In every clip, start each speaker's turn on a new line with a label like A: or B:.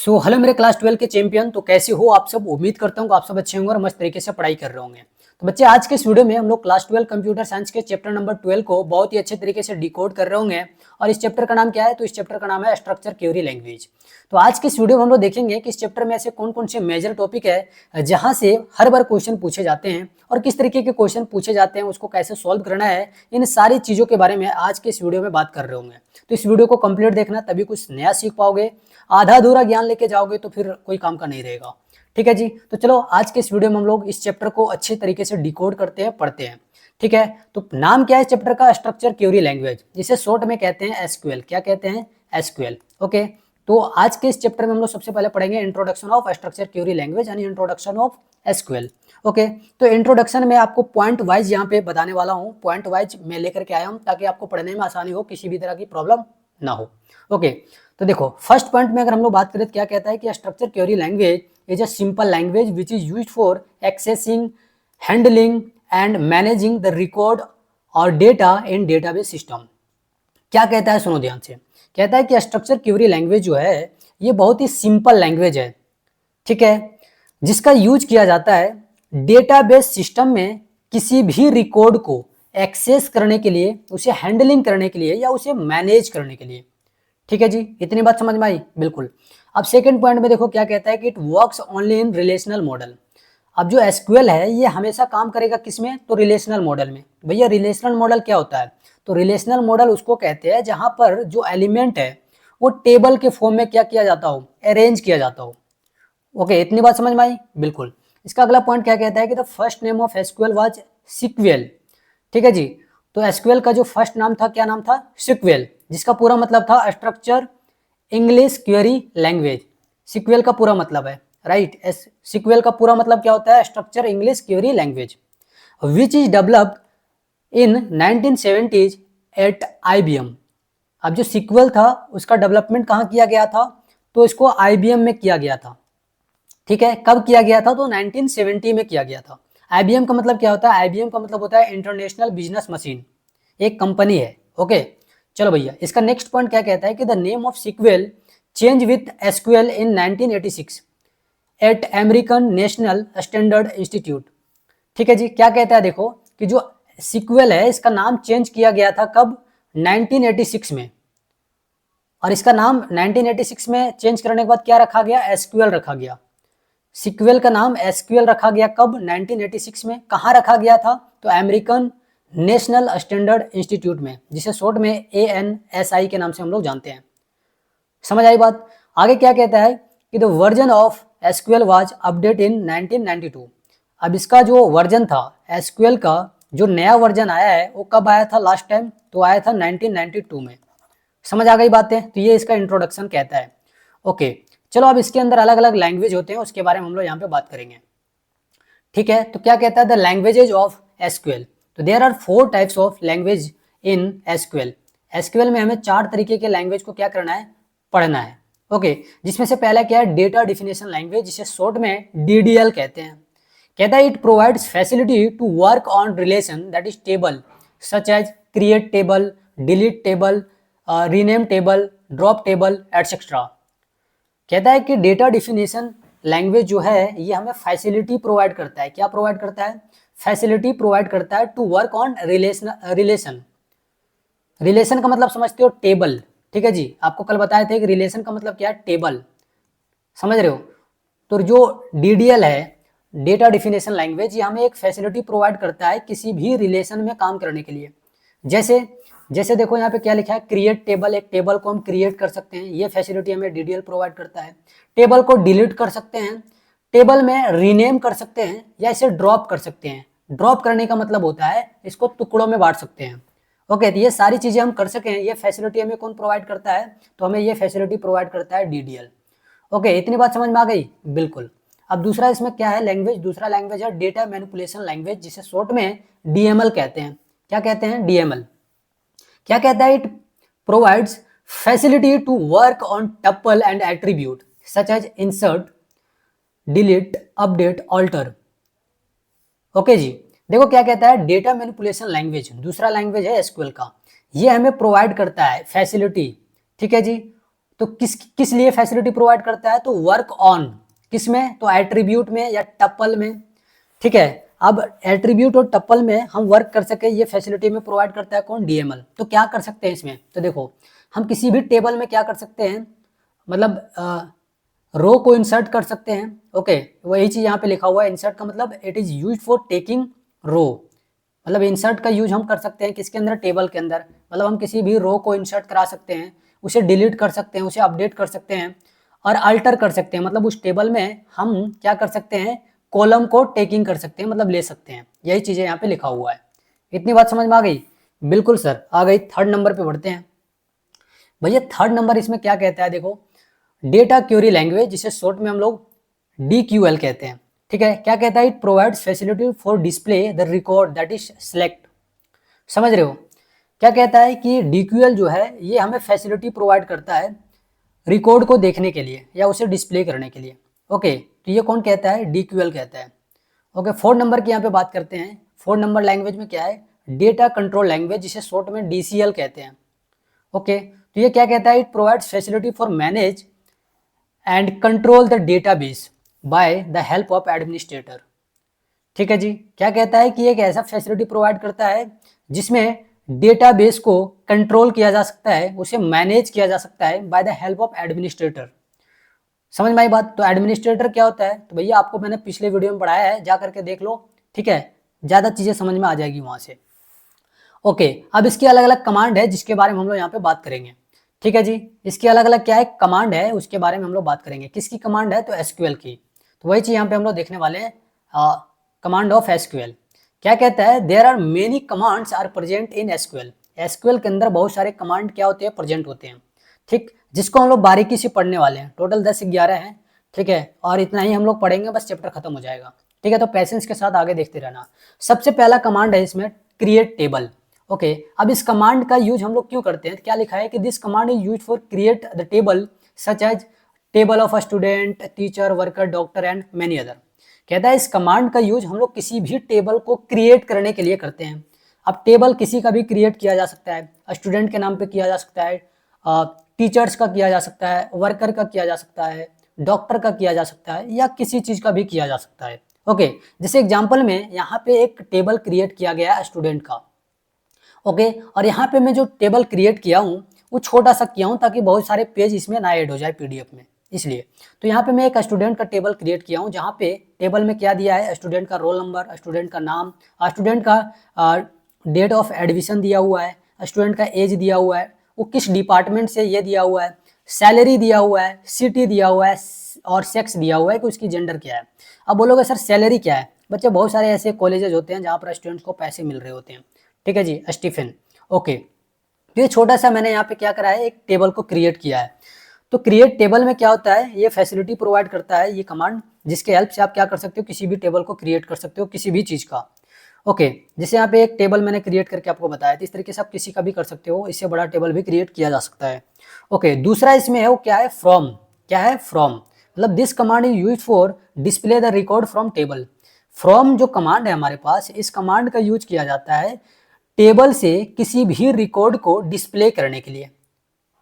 A: Hello मेरे class 12 के champion. तो कैसे हो आप सब। उम्मीद करता हूँ कि आप सब अच्छे होंगे और मस्त तरीके से पढ़ाई कर रहे होंगे। तो बच्चे, आज के इस वीडियो में हम लोग क्लास 12 कंप्यूटर साइंस के चैप्टर नंबर 12 को बहुत ही अच्छे तरीके से डिकोड कर रहे होंगे। और इस चैप्टर का नाम क्या है? तो इस चैप्टर का नाम है स्ट्रक्चर क्वेरी लैंग्वेज। तो आज के इस वीडियो में हम लोग देखेंगे कि इस चैप्टर में ऐसे कौन कौन से मेजर टॉपिक है जहां से हर बार क्वेश्चन पूछे जाते हैं और किस तरीके के क्वेश्चन पूछे जाते हैं, उसको कैसे सॉल्व करना है। इन सारी चीजों के बारे में आज के इस वीडियो में बात कर रहे होंगे। तो इस वीडियो को कंप्लीट देखना, तभी कुछ नया सीख पाओगे। आधा अधूरा ज्ञान लेके जाओगे तो फिर कोई काम का नहीं रहेगा। ठीक है जी। तो चलो आज के इस वीडियो में हम लोग इस चैप्टर को अच्छे तरीके से डिकोड करते हैं, पढ़ते हैं। ठीक है। तो नाम क्या है चैप्टर का? स्ट्रक्चर क्वेरी लैंग्वेज, जिसे शॉर्ट में कहते हैं एसक्यूएल। क्या कहते हैं? एसक्यूएल। ओके। तो आज के इस चैप्टर में हम लोग सबसे पहले पढ़ेंगे introduction of structure query language यानी इंट्रोडक्शन ऑफ एसक्यूएल। ओके। तो इंट्रोडक्शन में आपको पॉइंट वाइज यहाँ पे बताने वाला हूँ। पॉइंट वाइज मैं लेकर के आया हूँ ताकि आपको पढ़ने में आसानी हो, किसी भी तरह की प्रॉब्लम ना हो। ओके। तो देखो, फर्स्ट पॉइंट में अगर हम लोग बात करें तो क्या कहता है कि structure query language is a simple language which is used for accessing, handling and managing the record और डेटा इन डेटाबेस सिस्टम। क्या कहता है? सुनो ध्यान से। कहता है कि स्ट्रक्चर क्वेरी लैंग्वेज जो है ये बहुत ही सिंपल लैंग्वेज है। ठीक है। जिसका यूज किया जाता है डेटाबेस सिस्टम में किसी भी रिकॉर्ड को एक्सेस करने के लिए, उसे हैंडलिंग करने के लिए या उसे मैनेज करने के लिए। ठीक है जी। इतनी बात समझ में आई? बिल्कुल। अब सेकंड पॉइंट में देखो क्या कहता है कि it works only in relational model. अब जो एसक्यूएल है ये हमेशा काम करेगा किसमें? तो रिलेशनल मॉडल में। भैया रिलेशनल मॉडल क्या होता है? तो रिलेशनल मॉडल उसको कहते हैं जहां पर जो एलिमेंट है वो टेबल के फॉर्म में क्या किया जाता हो? अरेंज किया जाता हो। ओके। इतनी बात समझ में आई? बिल्कुल। इसका अगला पॉइंट क्या कहता है कि the first name of SQL was sequel. ठीक है जी। तो एसक्यूएल का जो फर्स्ट नाम था, क्या नाम था? सिक्वेल, जिसका पूरा मतलब था structure English query language. Sequel का पूरा मतलब है, राइट। सिक्वेल का पूरा मतलब क्या होता है? Structure English query language, which is developed in 1970s at IBM. अब जो सिक्वेल था उसका डेवलपमेंट कहाँ किया गया था? तो इसको आईबीएम में किया गया था। ठीक है। कब किया गया था? तो 1970 में किया गया था। आईबीएम का मतलब क्या होता है? आईबीएम का मतलब होता है इंटरनेशनल बिजनेस मशीन, एक कंपनी है। ओके। चलो भैया, इसका नेक्स्ट पॉइंट क्या कहता है कि the name of sequel change with SQL in 1986 at American National Standard Institute. ठीक है जी। क्या कहता है? देखो कि जो सिक्वेल है इसका नाम चेंज किया गया था कब? 1986 में। और इसका नाम 1986 में चेंज करने के बाद क्या रखा गया? एसक्यूएल रखा गया। सिक्वेल का नाम एसक्यूएल रखा गया कब? 1986 में। कहाँ रखा गया था? तो अमेरिकन नेशनल स्टैंडर्ड इंस्टीट्यूट में, जिसे शॉर्ट में ANSI के नाम से हम लोग जानते हैं। समझ आई बात? आगे क्या कहता है कि the version of SQL was update in 1992। अब इसका जो वर्जन था एसक्यूएल का, जो नया वर्जन आया है वो कब आया था लास्ट टाइम? तो आया था 1992 में। समझ आ गई बातें? तो ये इसका इंट्रोडक्शन कहता है। ओके। चलो अब इसके अंदर अलग अलग लैंग्वेज होते हैं, उसके बारे में हम लोग यहाँ पे बात करेंगे। ठीक है। तो क्या कहता है? The languages of SQL. तो there are 4 types of language in SQL. SQL में हमें 4 तरीके के लैंग्वेज को क्या करना है? पढ़ना है। ओके। जिसमें से पहला क्या है? डेटा डिफिनेशन लैंग्वेज, जिसे शॉर्ट में DDL कहते हैं। कहता है it provides facility to work on relation that is table such as create table, delete table, rename table, drop table etcetera. कहता है कि डेटा डिफिनेशन लैंग्वेज जो है ये हमें फैसिलिटी प्रोवाइड करता है। क्या प्रोवाइड करता है? फैसिलिटी प्रोवाइड करता है to work on relation. Relation का मतलब समझते हो? टेबल। ठीक है जी। आपको कल बताए थे कि रिलेशन का मतलब क्या है? टेबल। समझ रहे हो? तो जो DDL है, डेटा डिफिनेशन लैंग्वेज, ये हमें एक फैसिलिटी प्रोवाइड करता है किसी भी रिलेशन में काम करने के लिए। जैसे जैसे देखो यहाँ पे क्या लिखा है? Create table. एक टेबल को हम क्रिएट कर सकते हैं, ये फैसिलिटी हमें DDL प्रोवाइड करता है। टेबल को डिलीट कर सकते हैं, टेबल में रीनेम कर सकते हैं, या इसे ड्रॉप कर सकते हैं। ड्रॉप करने का मतलब होता है इसको टुकड़ों में बांट सकते हैं। ओके। तो ये सारी चीजें हम कर सकें, ये फैसिलिटी हमें कौन प्रोवाइड करता है? तो हमें ये फैसिलिटी प्रोवाइड करता है DDL। ओके। इतनी बात समझ में आ गई? बिल्कुल। अब दूसरा इसमें क्या है लैंग्वेज? दूसरा लैंग्वेज है डेटा मैनिपुलेशन लैंग्वेज, जिसे शॉर्ट में DML कहते हैं। क्या कहते हैं? DML। क्या कहता है? It provides facility to work on tuple and attribute such as insert, delete, update, alter. Okay जी। देखो क्या कहता है? डेटा मैनिपुलेशन लैंग्वेज दूसरा लैंग्वेज है एसक्यूएल का। ये हमें प्रोवाइड करता है फैसिलिटी। ठीक है जी। तो किस किस लिए फैसिलिटी प्रोवाइड करता है, तो वर्क ऑन, किस में, तो एट्रीब्यूट में या टपल में। ठीक है, अब एट्रीब्यूट और टपल में हम वर्क कर सके ये फैसिलिटी में प्रोवाइड करता है कौन, डीएमएल। तो क्या कर सकते हैं इसमें, तो देखो हम किसी भी टेबल में क्या कर सकते हैं, मतलब रो को इंसर्ट कर सकते हैं। ओके, वही चीज यहाँ पे लिखा हुआ है, इंसर्ट का मतलब it is use for taking row, मतलब इंसर्ट का यूज हम कर सकते हैं किसके अंदर, टेबल के अंदर। मतलब हम किसी भी रो को इंसर्ट करा सकते हैं, उसे डिलीट कर सकते हैं, उसे अपडेट कर सकते हैं और अल्टर कर सकते हैं। मतलब उस टेबल में हम क्या कर सकते हैं, कॉलम को टेकिंग कर सकते हैं, मतलब ले सकते हैं। यही चीजें यहाँ पे लिखा हुआ है। इतनी बात समझ में आ गई? बिल्कुल सर, आ गई। थर्ड नंबर पे बढ़ते हैं भैया। थर्ड नंबर इसमें क्या कहता है, देखो डेटा क्यूरी लैंग्वेज, जिसे शॉर्ट में हम लोग DQL कहते हैं। ठीक है, क्या कहता है, it provides facility for display the record that is select. समझ रहे हो, क्या कहता है कि DQL जो है ये हमें फैसिलिटी प्रोवाइड करता है रिकॉर्ड को देखने के लिए या उसे डिस्प्ले करने के लिए। ओके, तो ये कौन कहता है, DQL कहता है। ओके, फोर्थ नंबर की यहाँ पे बात करते हैं। फोर्थ नंबर लैंग्वेज में क्या है, डेटा कंट्रोल लैंग्वेज, जिसे शॉर्ट में DCL कहते हैं। ओके, तो ये क्या कहता है, it provides facility for manage and control the database by the help of administrator. ठीक है जी, क्या कहता है कि एक ऐसा फैसिलिटी प्रोवाइड करता है जिसमें डेटाबेस को कंट्रोल किया जा सकता है, उसे मैनेज किया जा सकता है by the help of administrator. समझ में आई बात? तो एडमिनिस्ट्रेटर क्या होता है, तो भैया आपको मैंने पिछले वीडियो में पढ़ाया है, जा करके देख लो। ठीक है, ज्यादा चीजें समझ में आ जाएगी वहां से। ओके, अब इसकी अलग अलग कमांड है जिसके बारे में हम लोग यहाँ पे बात करेंगे। ठीक है जी, इसकी अलग अलग क्या है, कमांड है, उसके बारे में हम लोग बात करेंगे। किसकी कमांड है, तो एसक्यूएल की। तो वही चीज यहाँ पे हम लोग देखने वाले हैं, कमांड ऑफ एसक्यूएल। क्या कहता है, there are many commands are present in SQL. SQL के अंदर बहुत सारे कमांड क्या होते हैं, प्रेजेंट होते हैं। ठीक, जिसको हम लोग बारीकी से पढ़ने वाले हैं। टोटल 10-11 हैं। ठीक है, और इतना ही हम लोग पढ़ेंगे, बस चैप्टर खत्म हो जाएगा। ठीक है, तो पेशेंस के साथ आगे देखते रहना। सबसे पहला कमांड है इसमें क्रिएट टेबल। ओके, अब इस कमांड का यूज हम लोग क्यों करते हैं, क्या लिखा है कि this command is use for create the table such as table of a student, teacher, worker, doctor and many other. कहता है इस कमांड का यूज हम लोग किसी भी टेबल को क्रिएट करने के लिए करते हैं। अब टेबल किसी का भी क्रिएट किया जा सकता है, स्टूडेंट के नाम पे किया जा सकता है, टीचर्स का किया जा सकता है, वर्कर का किया जा सकता है, डॉक्टर का किया जा सकता है, या किसी चीज का भी किया जा सकता है। ओके, जैसे एग्जांपल में यहाँ पे एक टेबल क्रिएट किया गया है स्टूडेंट का। ओके, और यहाँ पे मैं जो टेबल क्रिएट किया हूँ वो छोटा सा किया हूँ ताकि बहुत सारे पेज इसमें ना ऐड हो जाए पीडीएफ में, इसलिए। तो यहाँ पे मैं एक स्टूडेंट का टेबल क्रिएट किया हूँ, जहाँ पे टेबल में क्या दिया है, स्टूडेंट का रोल नंबर, स्टूडेंट का नाम, स्टूडेंट का डेट ऑफ एडमिशन दिया हुआ है, स्टूडेंट का एज दिया हुआ है, वो किस डिपार्टमेंट से ये दिया हुआ है, सैलरी दिया हुआ है, सिटी दिया हुआ है, और सेक्स दिया हुआ है कि उसकी जेंडर क्या है। अब बोलोगे सर सैलरी क्या है, बच्चे बहुत सारे ऐसे कॉलेजेस होते हैं जहाँ पर स्टूडेंट्स को पैसे मिल रहे होते हैं। ठीक है जी, स्टीफन। ओके, तो ये छोटा सा मैंने यहाँ पे क्या करा है, एक टेबल को क्रिएट किया है। तो क्रिएट टेबल में क्या होता है, ये फैसिलिटी प्रोवाइड करता है ये कमांड, जिसके हेल्प से आप क्या कर सकते हो, किसी भी टेबल को क्रिएट कर सकते हो, किसी भी चीज का। ओके, जैसे यहाँ पे एक टेबल मैंने क्रिएट करके आपको बताया, तो इस तरीके से आप किसी का भी कर सकते हो, इससे बड़ा टेबल भी क्रिएट किया जा सकता है। ओके, दूसरा इसमें है वो क्या है, फ्रॉम। क्या है, फ्रॉम, मतलब this command is use for display the record from table. From जो कमांड है हमारे पास, इस कमांड का यूज किया जाता है टेबल से किसी भी रिकॉर्ड को डिस्प्ले करने के लिए।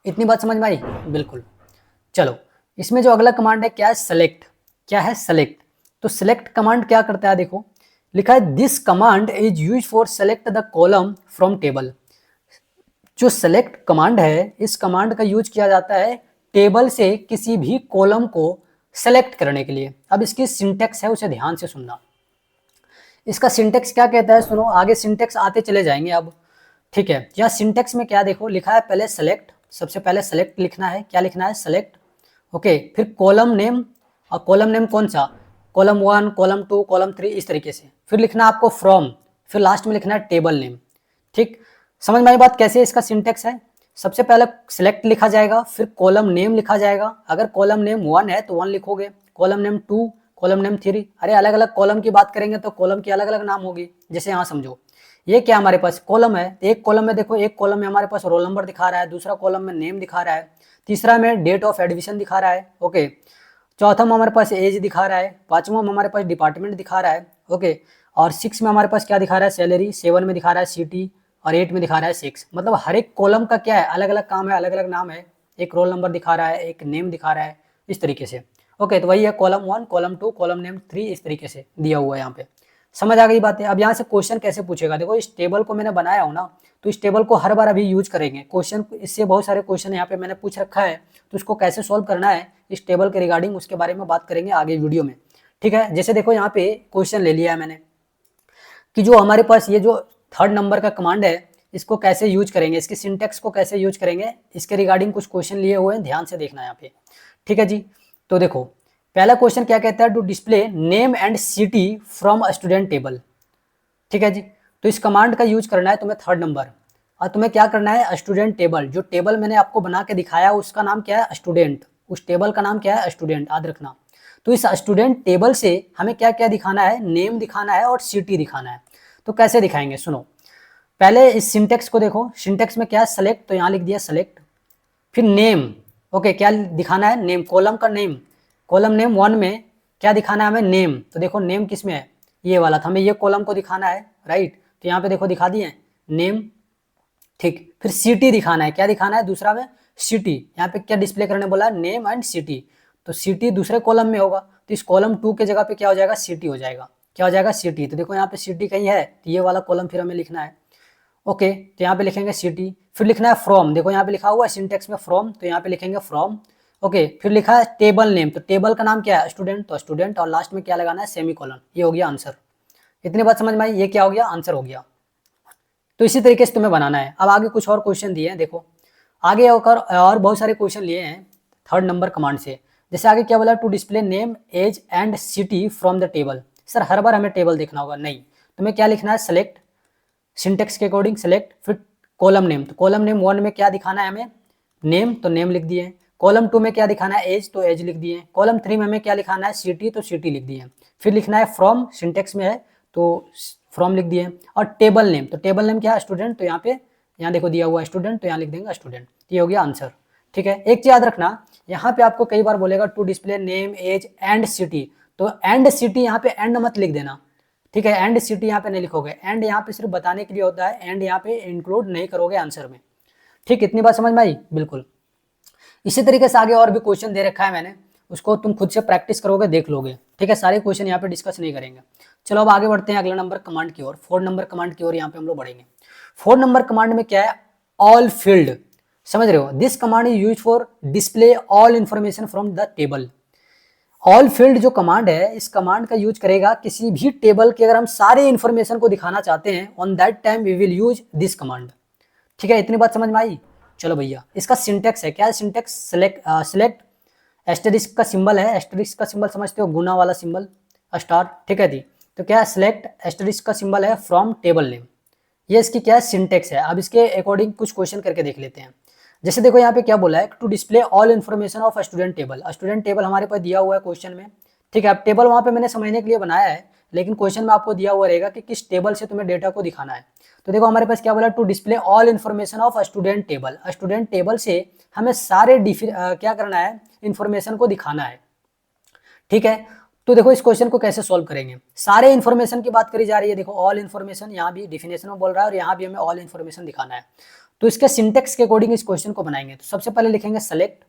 A: इतनी बात समझ में आई? बिल्कुल। चलो, इसमें जो अगला कमांड है क्या है, सेलेक्ट। क्या है, सेलेक्ट। तो सेलेक्ट कमांड क्या करता है, देखो लिखा है this command is use for select the column from table. जो सेलेक्ट कमांड है, इस कमांड का यूज किया जाता है टेबल से किसी भी कॉलम को सेलेक्ट करने के लिए। अब इसकी सिंटेक्स है, उसे ध्यान से सुनना। इसका सिंटेक्स क्या कहता है, सुनो, आगे सिंटेक्स आते चले जाएंगे अब। ठीक है, यहाँ सिंटेक्स में क्या देखो लिखा है, पहले सेलेक्ट, सबसे पहले सेलेक्ट लिखना है। क्या लिखना है, सेलेक्ट। ओके, फिर कॉलम नेम, और कॉलम नेम कौन सा, कॉलम 1, कॉलम 2, कॉलम 3, इस तरीके से। फिर लिखना है आपको फ्रॉम, फिर लास्ट में लिखना है टेबल नेम। ठीक, समझ में आई बात कैसे इसका सिंटेक्स है। सबसे पहले सिलेक्ट लिखा जाएगा, फिर कॉलम नेम लिखा जाएगा। अगर कॉलम नेम 1 है तो 1 लिखोगे, कॉलम नेम 2, कॉलम नेम 3। अरे अलग अलग कॉलम की बात करेंगे तो कॉलम की अलग अलग नाम होगी। जैसे यहाँ समझो, ये क्या हमारे पास कॉलम है, एक कॉलम में देखो, एक कॉलम में हमारे पास रोल नंबर दिखा रहा है, दूसरा कॉलम में नेम दिखा रहा है, तीसरा में डेट ऑफ एडमिशन दिखा रहा है। ओके, चौथा में हमारे पास एज दिखा रहा है, पांचवा में हमारे पास डिपार्टमेंट दिखा रहा है। ओके, और 6 में हमारे पास क्या दिखा रहा है, सैलरी, 7 में दिखा रहा है सिटी, और 8 में दिखा रहा है 6। मतलब हर एक कॉलम का क्या है, अलग अलग काम है, अलग अलग नाम है। एक रोल नंबर दिखा रहा है, एक नेम दिखा रहा है, इस तरीके से। ओके, तो वही है कॉलम 1, कॉलम 2, कॉलम नेम 3, इस तरीके से दिया हुआ है यहाँ पे। समझ आ गई बात है। अब यहाँ से क्वेश्चन कैसे पूछेगा, देखो इस टेबल को मैंने बनाया हूँ ना, तो इस टेबल को हर बार अभी यूज करेंगे क्वेश्चन, इससे बहुत सारे क्वेश्चन यहाँ पे मैंने पूछ रखा है, तो उसको कैसे सॉल्व करना है इस टेबल के रिगार्डिंग, उसके बारे में बात करेंगे आगे वीडियो में। ठीक है, जैसे देखो यहाँ पे क्वेश्चन ले लिया है मैंने कि जो हमारे पास ये जो 3rd नंबर का कमांड है, इसको कैसे यूज करेंगे, इसके सिंटेक्स को कैसे यूज करेंगे, इसके रिगार्डिंग कुछ क्वेश्चन लिए हुए हैं, ध्यान से देखना यहाँ पे। ठीक है जी, तो देखो पहला क्वेश्चन क्या कहता है, to display name and city from student table. ठीक है जी, तो इस कमांड का यूज करना है तुम्हें 3rd नंबर, और तुम्हें क्या करना है, स्टूडेंट टेबल, जो टेबल मैंने आपको बना के दिखाया उसका नाम क्या है, स्टूडेंट, उस टेबल का नाम क्या है, स्टूडेंट, याद रखना। तो इस स्टूडेंट टेबल से हमें क्या क्या दिखाना है, नेम दिखाना है और सिटी दिखाना है। तो कैसे दिखाएंगे, सुनो, पहले इस सिंटेक्स को देखो, सिंटेक्स में क्या है, सेलेक्ट, तो यहाँ लिख दिया सेलेक्ट, फिर नेम। ओके, क्या दिखाना है, नेम, कॉलम का नेम, कॉलम नेम 1 में क्या दिखाना है हमें, नेम, तो देखो नेम किस में है, ये वाला था, हमें ये कॉलम को दिखाना है, राइट, तो यहाँ पे देखो दिखा दिए नेम। ठीक, फिर सिटी दिखाना है, क्या दिखाना है दूसरा में, सिटी, यहाँ पे क्या डिस्प्ले करने बोला है, नेम एंड सिटी, तो सिटी दूसरे कॉलम में होगा, तो इस कॉलम 2 के जगह पे क्या हो जाएगा, सिटी हो जाएगा, क्या हो जाएगा, सिटी। तो देखो यहाँ पे सिटी कहीं है, तो ये वाला कॉलम फिर हमें लिखना है। ओके, तो यहाँ पे लिखेंगे सिटी, फिर लिखना है फ्रॉम, देखो यहाँ पे लिखा हुआ है सिंटेक्स में फ्रॉम, तो यहाँ पे लिखेंगे फ्रॉम। ओके, फिर लिखा है टेबल नेम, तो टेबल का नाम क्या है, स्टूडेंट, तो स्टूडेंट, और लास्ट में क्या लगाना है, सेमीकोलन। ये हो गया आंसर। इतनी बात समझ में आई, ये क्या हो गया, आंसर हो गया। तो इसी तरीके से तुम्हें बनाना है। अब आगे कुछ और क्वेश्चन दिए हैं, देखो आगे होकर और बहुत सारे क्वेश्चन लिए हैं 3rd नंबर कमांड से। जैसे आगे क्या बोला, to display name age and city from the table. Sir हर बार हमें टेबल देखना होगा, नहीं, तुम्हें क्या लिखना है, सेलेक्ट, सिंटेक्स के अकॉर्डिंग सेलेक्ट, फिर कॉलम नेम, तो कॉलम नेम 1 में क्या दिखाना है हमें, नेम, तो नेम लिख दिए, कॉलम 2 में क्या दिखाना है, एज, तो एज लिख दिए, कॉलम 3 में हमें क्या लिखाना है, सिटी, तो सिटी लिख दिए, फिर लिखना है फ्रॉम, सिंटेक्स में है तो फ्रॉम लिख दिए, और टेबल नेम, तो टेबल नेम क्या है, स्टूडेंट, तो यहाँ पे यहाँ देखो दिया हुआ है स्टूडेंट, तो यहाँ लिख देंगे स्टूडेंट। ये हो गया आंसर। ठीक है, एक चीज याद रखना, यहाँ पे आपको कई बार बोलेगा to display name age and city, तो एंड सिटी यहाँ पे एंड मत लिख देना। ठीक है, एंड सिटी यहाँ पे नहीं लिखोगे, एंड यहाँ पे सिर्फ बताने के लिए होता है, एंड यहाँ पे इंक्लूड नहीं करोगे आंसर में। ठीक, इतनी बात समझ में आई, बिल्कुल। इसी तरीके से आगे और भी क्वेश्चन दे रखा है मैंने, उसको तुम खुद से प्रैक्टिस करोगे, देख लोगे। ठीक है, सारे क्वेश्चन यहाँ पे डिस्कस नहीं करेंगे। चलो अब आगे बढ़ते हैं अगला नंबर कमांड की ओर, 4 नंबर कमांड की ओर यहाँ पे हम लोग बढ़ेंगे। 4 नंबर कमांड में क्या है, ऑल फील्ड, समझ रहे हो, this command is use for display all information from the table. All field जो कमांड है, इस कमांड का यूज करेगा किसी भी टेबल के अगर हम सारे इन्फॉर्मेशन को दिखाना चाहते हैं, on that time we will use this command. ठीक है, इतनी बात समझ में आई। चलो भैया, इसका सिंटेक्स है, क्या है सिंटेक्स, सेलेक्ट, एस्टेरिस्क का सिंबल है, एस्टेरिस्क का सिंबल समझते हो, गुना वाला सिंबल, स्टार। ठीक है जी, तो क्या है, सेलेक्ट, एस्टेरिस्क का सिंबल है, फ्रॉम टेबल नेम, ये इसकी क्या है, सिंटेक्स है। अब इसके अकॉर्डिंग कुछ क्वेश्चन करके देख लेते हैं। जैसे देखो यहाँ पे क्या बोला है, to display all information of student table, student table हमारे पास दिया हुआ है क्वेश्चन में। ठीक है, अब टेबल वहाँ पे मैंने समझने के लिए बनाया है, लेकिन क्वेश्चन में आपको दिया हुआ रहेगा कि किस टेबल से तुम्हें डेटा को दिखाना है। तो देखो हमारे पास क्या बोला, to display all information of student table, student table से हमें सारे क्या करना है, इन्फॉर्मेशन को दिखाना है। ठीक है, तो देखो इस क्वेश्चन को कैसे सॉल्व करेंगे, सारे इन्फॉर्मेशन की बात करी जा रही है, देखो ऑल इन्फॉर्मेशन, यहाँ भी डिफिनेशन में बोल रहा है और यहाँ भी हमें ऑल इन्फॉर्मेशन दिखाना है। तो इसके सिंटेक्स के अकॉर्डिंग इस क्वेश्चन को बनाएंगे। तो सबसे पहले लिखेंगे सेलेक्ट,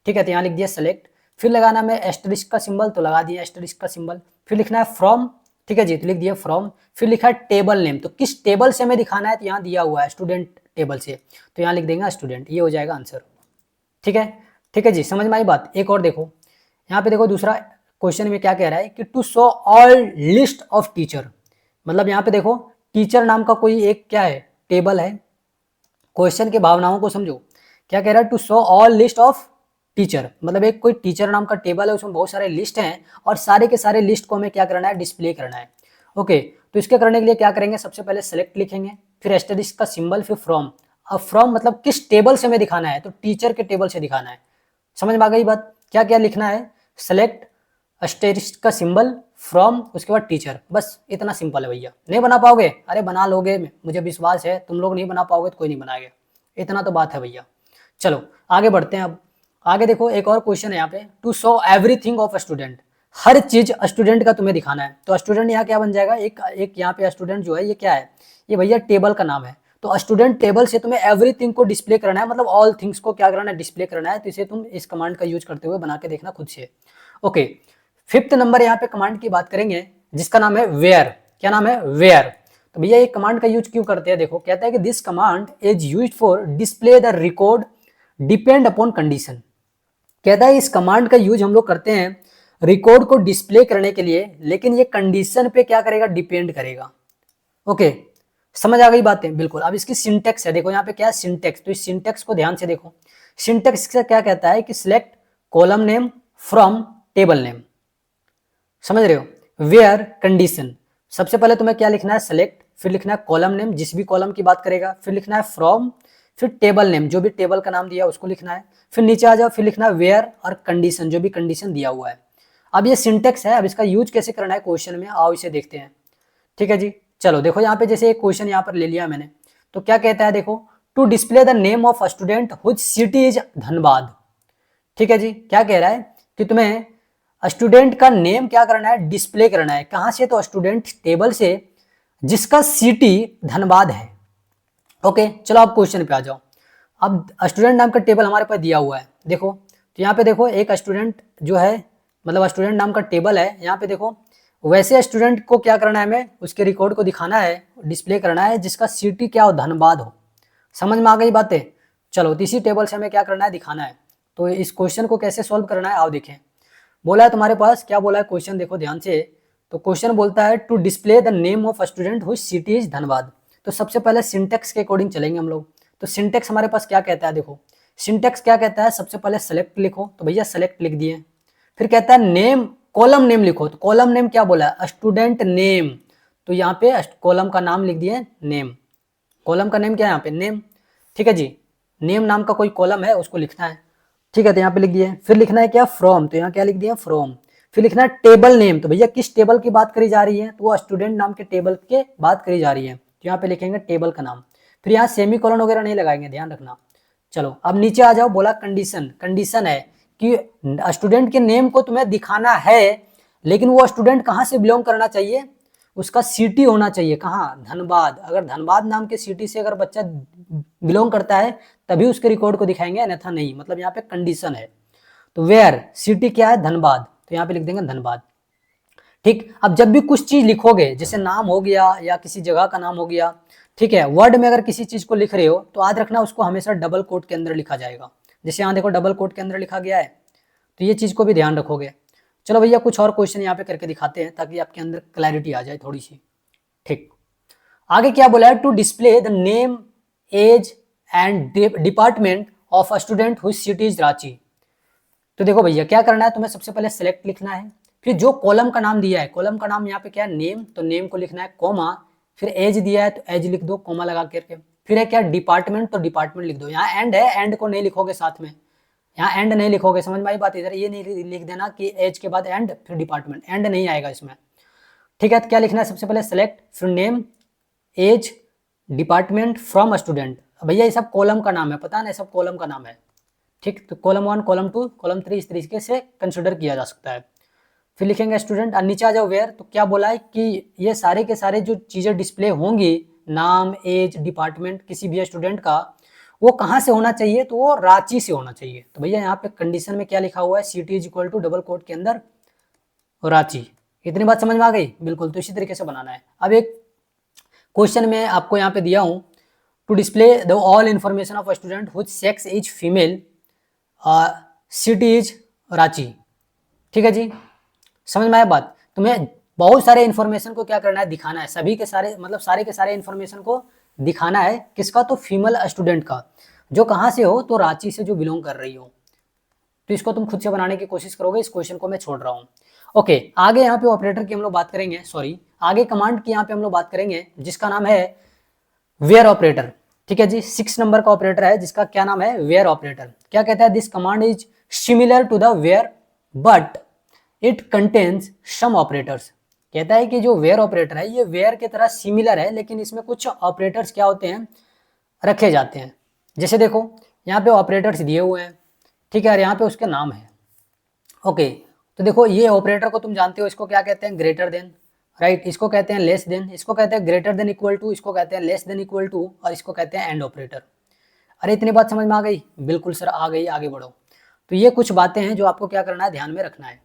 A: ठीक है, तो यहाँ लिख दिया सेलेक्ट, फिर लगाना में एस्टेरिस्क का सिंबल, तो लगा दिया एस्टेरिस्क का सिंबल, फिर लिखना है फ्रॉम, ठीक है जी, तो लिख दिया फ्रॉम, फिर लिखा है टेबल नेम, तो किस टेबल से हमें दिखाना है, तो यहाँ दिया हुआ है स्टूडेंट टेबल से, तो यहाँ लिख देंगे स्टूडेंट, ये हो जाएगा आंसर। ठीक है जी, समझ में आई बात। एक और देखो, यहाँ पे देखो दूसरा क्वेश्चन में क्या कह रहा है कि to show all list of teacher, मतलब यहाँ पे देखो टीचर नाम का कोई एक क्या है, टेबल है। क्वेश्चन के भावनाओं को समझो, क्या कह रहा है, to show all list of teacher, मतलब एक कोई टीचर नाम का टेबल है, उसमें बहुत सारे लिस्ट हैं और सारे के सारे लिस्ट को हमें क्या करना है, डिस्प्ले करना है। ओके, तो इसके करने के लिए क्या करेंगे, सबसे पहले सेलेक्ट लिखेंगे, फिर एस्टेरिस्क का सिंबल, फिर फ्रॉम। अब फ्रॉम मतलब किस टेबल से हमें दिखाना है, तो टीचर के टेबल से दिखाना है। समझ में आ गई बात, क्या क्या लिखना है, सेलेक्ट, एस्टेरिस्क का सिंबल, फ्रॉम, उसके बाद टीचर, बस इतना सिंपल है भैया। नहीं बना पाओगे, अरे बना लोगे, मुझे विश्वास है, तुम लोग नहीं बना पाओगे तो कोई नहीं बनाएगा, इतना तो बात है भैया। चलो आगे बढ़ते हैं। अब आगे देखो एक और क्वेश्चन है यहाँ पे, to show everything of student, हर चीज स्टूडेंट का तुम्हें दिखाना है। तो स्टूडेंट यहाँ क्या बन जाएगा, एक यहाँ पे स्टूडेंट जो है ये क्या है, ये भैया टेबल का नाम है। तो स्टूडेंट टेबल से तुम्हें एवरीथिंग को डिस्प्ले करना है, मतलब ऑल थिंग्स को क्या करना है, डिस्प्ले करना है। तो इसे तुम इस कमांड का यूज करते हुए बना के देखना खुद से। ओके, 5th नंबर यहाँ पे कमांड की बात करेंगे जिसका नाम है वेयर। क्या नाम है, वेयर। तो भैया ये कमांड का यूज क्यों करते हैं, देखो कहता है कि this command is used for display the record depend upon condition. कहता है इस कमांड का यूज हम लोग करते हैं रिकॉर्ड को डिस्प्ले करने के लिए, लेकिन ये कंडीशन पे क्या करेगा, डिपेंड करेगा। ओके, समझ आ गई बातें, बिल्कुल। अब इसकी सिंटेक्स है, देखो यहाँ पे क्या है, सिंटेक्स। तो इस सिंटेक्स को ध्यान से देखो। सिंटेक्स क्या कहता है कि select column name from table name, समझ रहे हो, वेयर कंडीशन। सबसे पहले तुम्हें क्या लिखना है, सेलेक्ट, फिर लिखना है कॉलम नेम जिस भी कॉलम की बात करेगा, फिर लिखना है फ्रॉम, फिर टेबल नेम जो भी टेबल का नाम दिया उसको लिखना है, फिर नीचे आ जाओ, फिर लिखना है वेयर और कंडीशन जो भी कंडीशन दिया हुआ है। अब ये सिंटेक्स है, अब इसका यूज कैसे करना है क्वेश्चन में, आओ इसे देखते हैं। ठीक है जी, चलो देखो यहाँ पे जैसे एक क्वेश्चन यहाँ पर ले लिया मैंने, तो क्या कहता है, देखो to display the name of a student whose city is Dhanbad. ठीक है जी, क्या कह रहा है कि तुम्हें स्टूडेंट का नेम क्या करना है, डिस्प्ले करना है। कहां से, तो स्टूडेंट टेबल से जिसका सिटी धनबाद है। ओके, चलो आप क्वेश्चन पे आ जाओ। अब स्टूडेंट नाम का टेबल हमारे पास दिया हुआ है, देखो तो यहाँ पे देखो एक स्टूडेंट जो है, मतलब स्टूडेंट नाम का टेबल है यहाँ पे देखो। वैसे स्टूडेंट को क्या करना है, हमें उसके रिकॉर्ड को दिखाना है, डिस्प्ले करना है जिसका सिटी क्या हो, धनबाद हो। समझ में आ गई बातें। चलो तो इसी टेबल से हमें क्या करना है, दिखाना है। तो इस क्वेश्चन को कैसे सॉल्व करना है, आओ देखें। बोला है तुम्हारे पास, क्या बोला है क्वेश्चन, देखो ध्यान से। तो क्वेश्चन बोलता है to display the name of student whose city is Dhanbad. तो सबसे पहले सिंटेक्स के अकॉर्डिंग चलेंगे हम लोग। तो सिंटेक्स हमारे पास क्या कहता है, देखो सिंटेक्स क्या कहता है, सबसे पहले सेलेक्ट लिखो, तो भैया सेलेक्ट लिख दिए। फिर कहता है नेम, कॉलम नेम लिखो, तो कॉलम नेम क्या बोला है, स्टूडेंट नेम। तो यहाँ पे कॉलम का नाम लिख दिए नेम, कॉलम का नेम क्या है यहाँ पे, नेम। ठीक है जी, नेम नाम का कोई कॉलम है उसको लिखना है। ठीक है, तो यहाँ पे लिख दिए। फिर लिखना है क्या, फ्रॉम, तो यहाँ क्या लिख दिया, फ्रॉम। फिर लिखना है टेबल नेम, तो भैया किस टेबल की बात करी जा रही है, तो वो स्टूडेंट नाम के टेबल के बात करी जा रही है, तो यहाँ पे लिखेंगे टेबल का नाम। फिर यहाँ सेमी कॉलन वगैरह नहीं लगाएंगे, ध्यान रखना। चलो अब नीचे आ जाओ, बोला कंडीशन। कंडीशन है कि स्टूडेंट के नेम को तुम्हें दिखाना है, लेकिन वो स्टूडेंट कहाँ से बिलोंग करना चाहिए, उसका सिटी होना चाहिए कहाँ, धनबाद। अगर धनबाद नाम के सिटी से अगर बच्चा बिलोंग करता है तभी उसके रिकॉर्ड को दिखाएंगे, अन्यथा नहीं। मतलब यहाँ पे कंडीशन है। तो वेयर सिटी क्या है, धनबाद, तो यहाँ पे लिख देंगे धनबाद। ठीक, अब जब भी कुछ चीज लिखोगे, जैसे नाम हो गया या किसी जगह का नाम हो गया, ठीक है, वर्ड में अगर किसी चीज को लिख रहे हो तो याद रखना उसको हमेशा डबल कोट के अंदर लिखा जाएगा। जैसे यहाँ देखो डबल कोट के अंदर लिखा गया है, तो ये चीज को भी ध्यान रखोगे। चलो भैया कुछ और क्वेश्चन यहाँ पे करके दिखाते हैं ताकि आपके अंदर क्लैरिटी आ जाए थोड़ी सी। ठीक, आगे क्या बोला है, to display the name, age and department of a student whose city is Ranchi. तो देखो भैया क्या करना है, तुम्हें सबसे पहले सेलेक्ट लिखना है, फिर जो कॉलम का नाम दिया है, कॉलम का नाम यहाँ पे क्या है, नेम, तो नेम को लिखना है कॉमा, फिर एज दिया है तो एज लिख दो कॉमा लगा करके। फिर है क्या, डिपार्टमेंट, तो डिपार्टमेंट लिख दो। यहाँ एंड है, एंड को नहीं लिखोगे साथ में, यहाँ एंड नहीं लिखोगे, समझ में आई बात। इधर ये नहीं लिख देना कि एज के बाद एंड फिर डिपार्टमेंट, एंड नहीं आएगा इसमें। ठीक है, तो क्या लिखना है, सबसे पहले सेलेक्ट, फिर name, age, department, from student. भैया ये सब कॉलम का नाम है, पता ना, सब कॉलम का नाम है। ठीक, तो कॉलम 1, कॉलम 2, कॉलम 3 इस तरीके से कंसिडर किया जा सकता है। फिर लिखेंगे स्टूडेंट, और नीचे आ जाओ वेयर। तो क्या बोला है कि ये सारे के सारे जो चीज़ें डिस्प्ले होंगी, नाम, एज, डिपार्टमेंट किसी भी स्टूडेंट का, वो कहाँ से होना चाहिए, तो वो रांची से होना चाहिए। तो भैया यहाँ पे कंडीशन में क्या लिखा हुआ है, city is equal to double quote के अंदर रांची। इतनी बात समझ में आ गई, बिल्कुल। तो इसी तरीके से बनाना है। अब एक क्वेश्चन में आपको यहाँ पे दिया हूँ, to display the all information of a student whose sex is female, city is Ranchi. ठीक है जी, समझ में आया बात। तुम्हें बहुत सारे इन्फॉर्मेशन को क्या करना है, दिखाना है, सभी के सारे, मतलब सारे के सारे इन्फॉर्मेशन को दिखाना है। किसका, तो फीमेल स्टूडेंट का, जो कहाँ से हो, तो रांची से जो बिलोंग कर रही हो। तो इसको तुम खुद से बनाने की कोशिश करोगे, इस क्वेश्चन को मैं छोड़ रहा हूँ। ओके, आगे यहाँ पे ऑपरेटर की हम लोग बात करेंगे, सॉरी आगे कमांड की यहाँ पे हम लोग बात करेंगे जिसका नाम है वेयर ऑपरेटर। ठीक है जी, 6 नंबर का ऑपरेटर है जिसका क्या नाम है, वेयर ऑपरेटर। क्या कहता है, this command is similar to the where but it contains some operators. कहता है कि जो वेयर ऑपरेटर है ये वेयर के तरह सिमिलर है, लेकिन इसमें कुछ ऑपरेटर्स क्या होते हैं, रखे जाते हैं। जैसे देखो यहाँ पे ऑपरेटर्स दिए हुए हैं, ठीक है, और यहाँ पे उसके नाम है। ओके, तो देखो ये ऑपरेटर को तुम जानते हो, इसको क्या कहते हैं, ग्रेटर देन। राइट। इसको कहते हैं लेस देन, इसको कहते हैं ग्रेटर देन इक्वल टू, इसको कहते हैं लेस देन इक्वल टू, और इसको कहते हैं एंड ऑपरेटर। अरे इतनी बात समझ में आ गई? बिल्कुल सर आ गई, आगे बढ़ो। तो ये कुछ बातें हैं जो आपको क्या करना है, ध्यान में रखना है।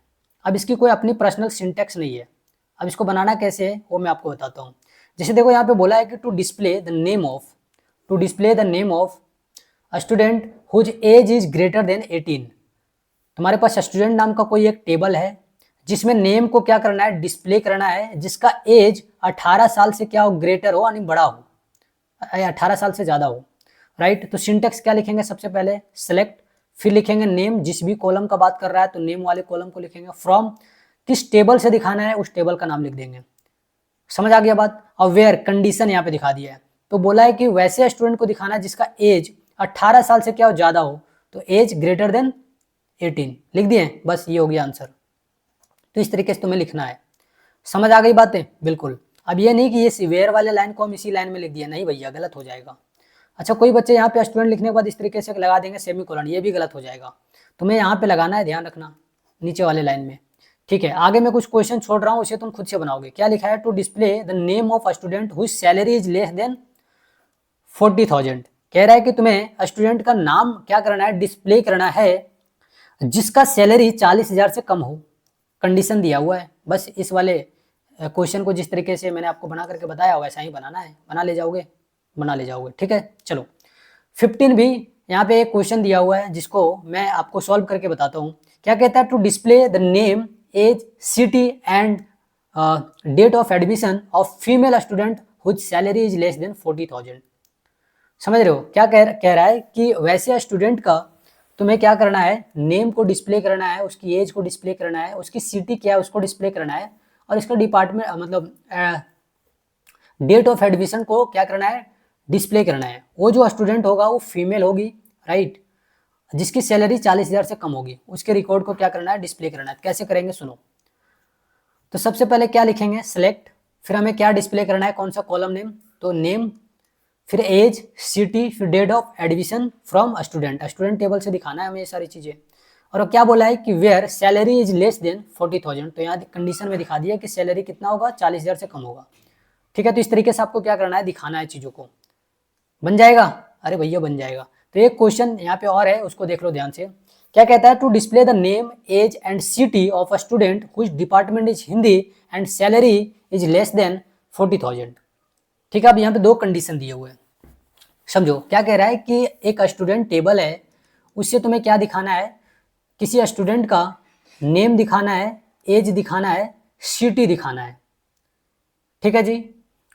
A: अब इसकी कोई अपनी पर्सनल सिंटेक्स नहीं है। अब इसको बनाना कैसे है वो मैं आपको बताता हूँ। जैसे देखो यहाँ पे बोला है कि to display the name of, to display the name of a student whose age is greater than 18। तुम्हारे पास स्टूडेंट नाम का कोई एक टेबल है जिसमें नेम को क्या करना है, डिस्प्ले करना है, जिसका एज 18 साल से क्या हो, ग्रेटर हो यानी बड़ा हो, 18 साल से ज़्यादा हो। राइट। तो सिंटेक्स क्या लिखेंगे, सबसे पहले सेलेक्ट, फिर लिखेंगे नेम, जिस भी कॉलम का बात कर रहा है तो नेम वाले कॉलम को लिखेंगे। फ्रॉम, किस टेबल से दिखाना है उस टेबल का नाम लिख देंगे। समझ आ गया बात। और वेयर, कंडीशन यहाँ पे दिखा दिया है। तो बोला है कि वैसे स्टूडेंट को दिखाना है जिसका एज 18 साल से क्या हो, ज़्यादा हो, तो एज ग्रेटर देन 18 लिख दिए, बस ये हो गया आंसर। तो इस तरीके से तुम्हें लिखना है। समझ आ गई बातें? बिल्कुल। अब ये नहीं कि ये वेयर वाले लाइन को हम इसी लाइन में लिख दिया, नहीं भैया गलत हो जाएगा। अच्छा कोई बच्चे यहाँ पे स्टूडेंट लिखने के बाद इस तरीके से लगा देंगे सेमीकोलन, ये भी गलत हो जाएगा। तुम्हें यहाँ पे लगाना है, ध्यान रखना, नीचे वाले लाइन में। ठीक है, आगे मैं कुछ क्वेश्चन छोड़ रहा हूँ, उसे तुम खुद से बनाओगे। क्या लिखा है, to display the name of a student whose salary is less than 40,000। कह रहा है कि तुम्हें स्टूडेंट का नाम क्या करना है, डिस्प्ले करना है जिसका सैलरी 40,000 से कम हो। कंडीशन दिया हुआ है। बस इस वाले क्वेश्चन को जिस तरीके से मैंने आपको बना करके बताया वैसा ही बनाना है, बना ले जाओगे, बना ले जाओगे। ठीक है, चलो 15 भी यहाँ पे एक क्वेश्चन दिया हुआ है जिसको मैं आपको सॉल्व करके बताता हूँ। क्या कहता है, to display the name, age, city and date of admission of female student whose salary is less than 40,000। समझ रहे हो क्या कह रहा है कि वैसे स्टूडेंट का तुम्हें क्या करना है, नेम को डिस्प्ले करना है, उसकी एज को डिस्प्ले करना है, उसकी सिटी क्या है उसको डिस्प्ले करना है, और इसका डिपार्टमेंट मतलब डेट ऑफ एडमिशन को क्या करना है, डिस्प्ले करना है। वो जो स्टूडेंट होगा वो फीमेल होगी, राइट, जिसकी सैलरी 40,000 से कम होगी, उसके रिकॉर्ड को क्या करना है, डिस्प्ले करना है। कैसे करेंगे सुनो। तो सबसे पहले क्या लिखेंगे, सेलेक्ट, फिर हमें क्या डिस्प्ले करना है, कौन सा कॉलम नेम, तो नेम, फिर एज, सिटी, फिर date of admission from student, student table से दिखाना है हमें ये सारी चीज़ें। और क्या बोला है कि where salary is less than 40,000, तो यहाँ कंडीशन में दिखा दिया कि सैलरी कितना होगा, 40,000 से कम होगा। ठीक है, तो इस तरीके से आपको क्या करना है, दिखाना है चीज़ों को। बन जाएगा? अरे भैया बन जाएगा। तो एक क्वेश्चन यहाँ पे और है, उसको देख लो ध्यान से। क्या कहता है, to display the name, age and city of a student whose department is Hindi and salary is less than 40,000। ठीक है, अब यहाँ पे दो कंडीशन दिए हुए हैं, समझो। क्या कह रहा है कि एक स्टूडेंट टेबल है, उससे तुम्हें क्या दिखाना है, किसी स्टूडेंट का नेम दिखाना है, एज दिखाना है, सिटी दिखाना है। ठीक है जी।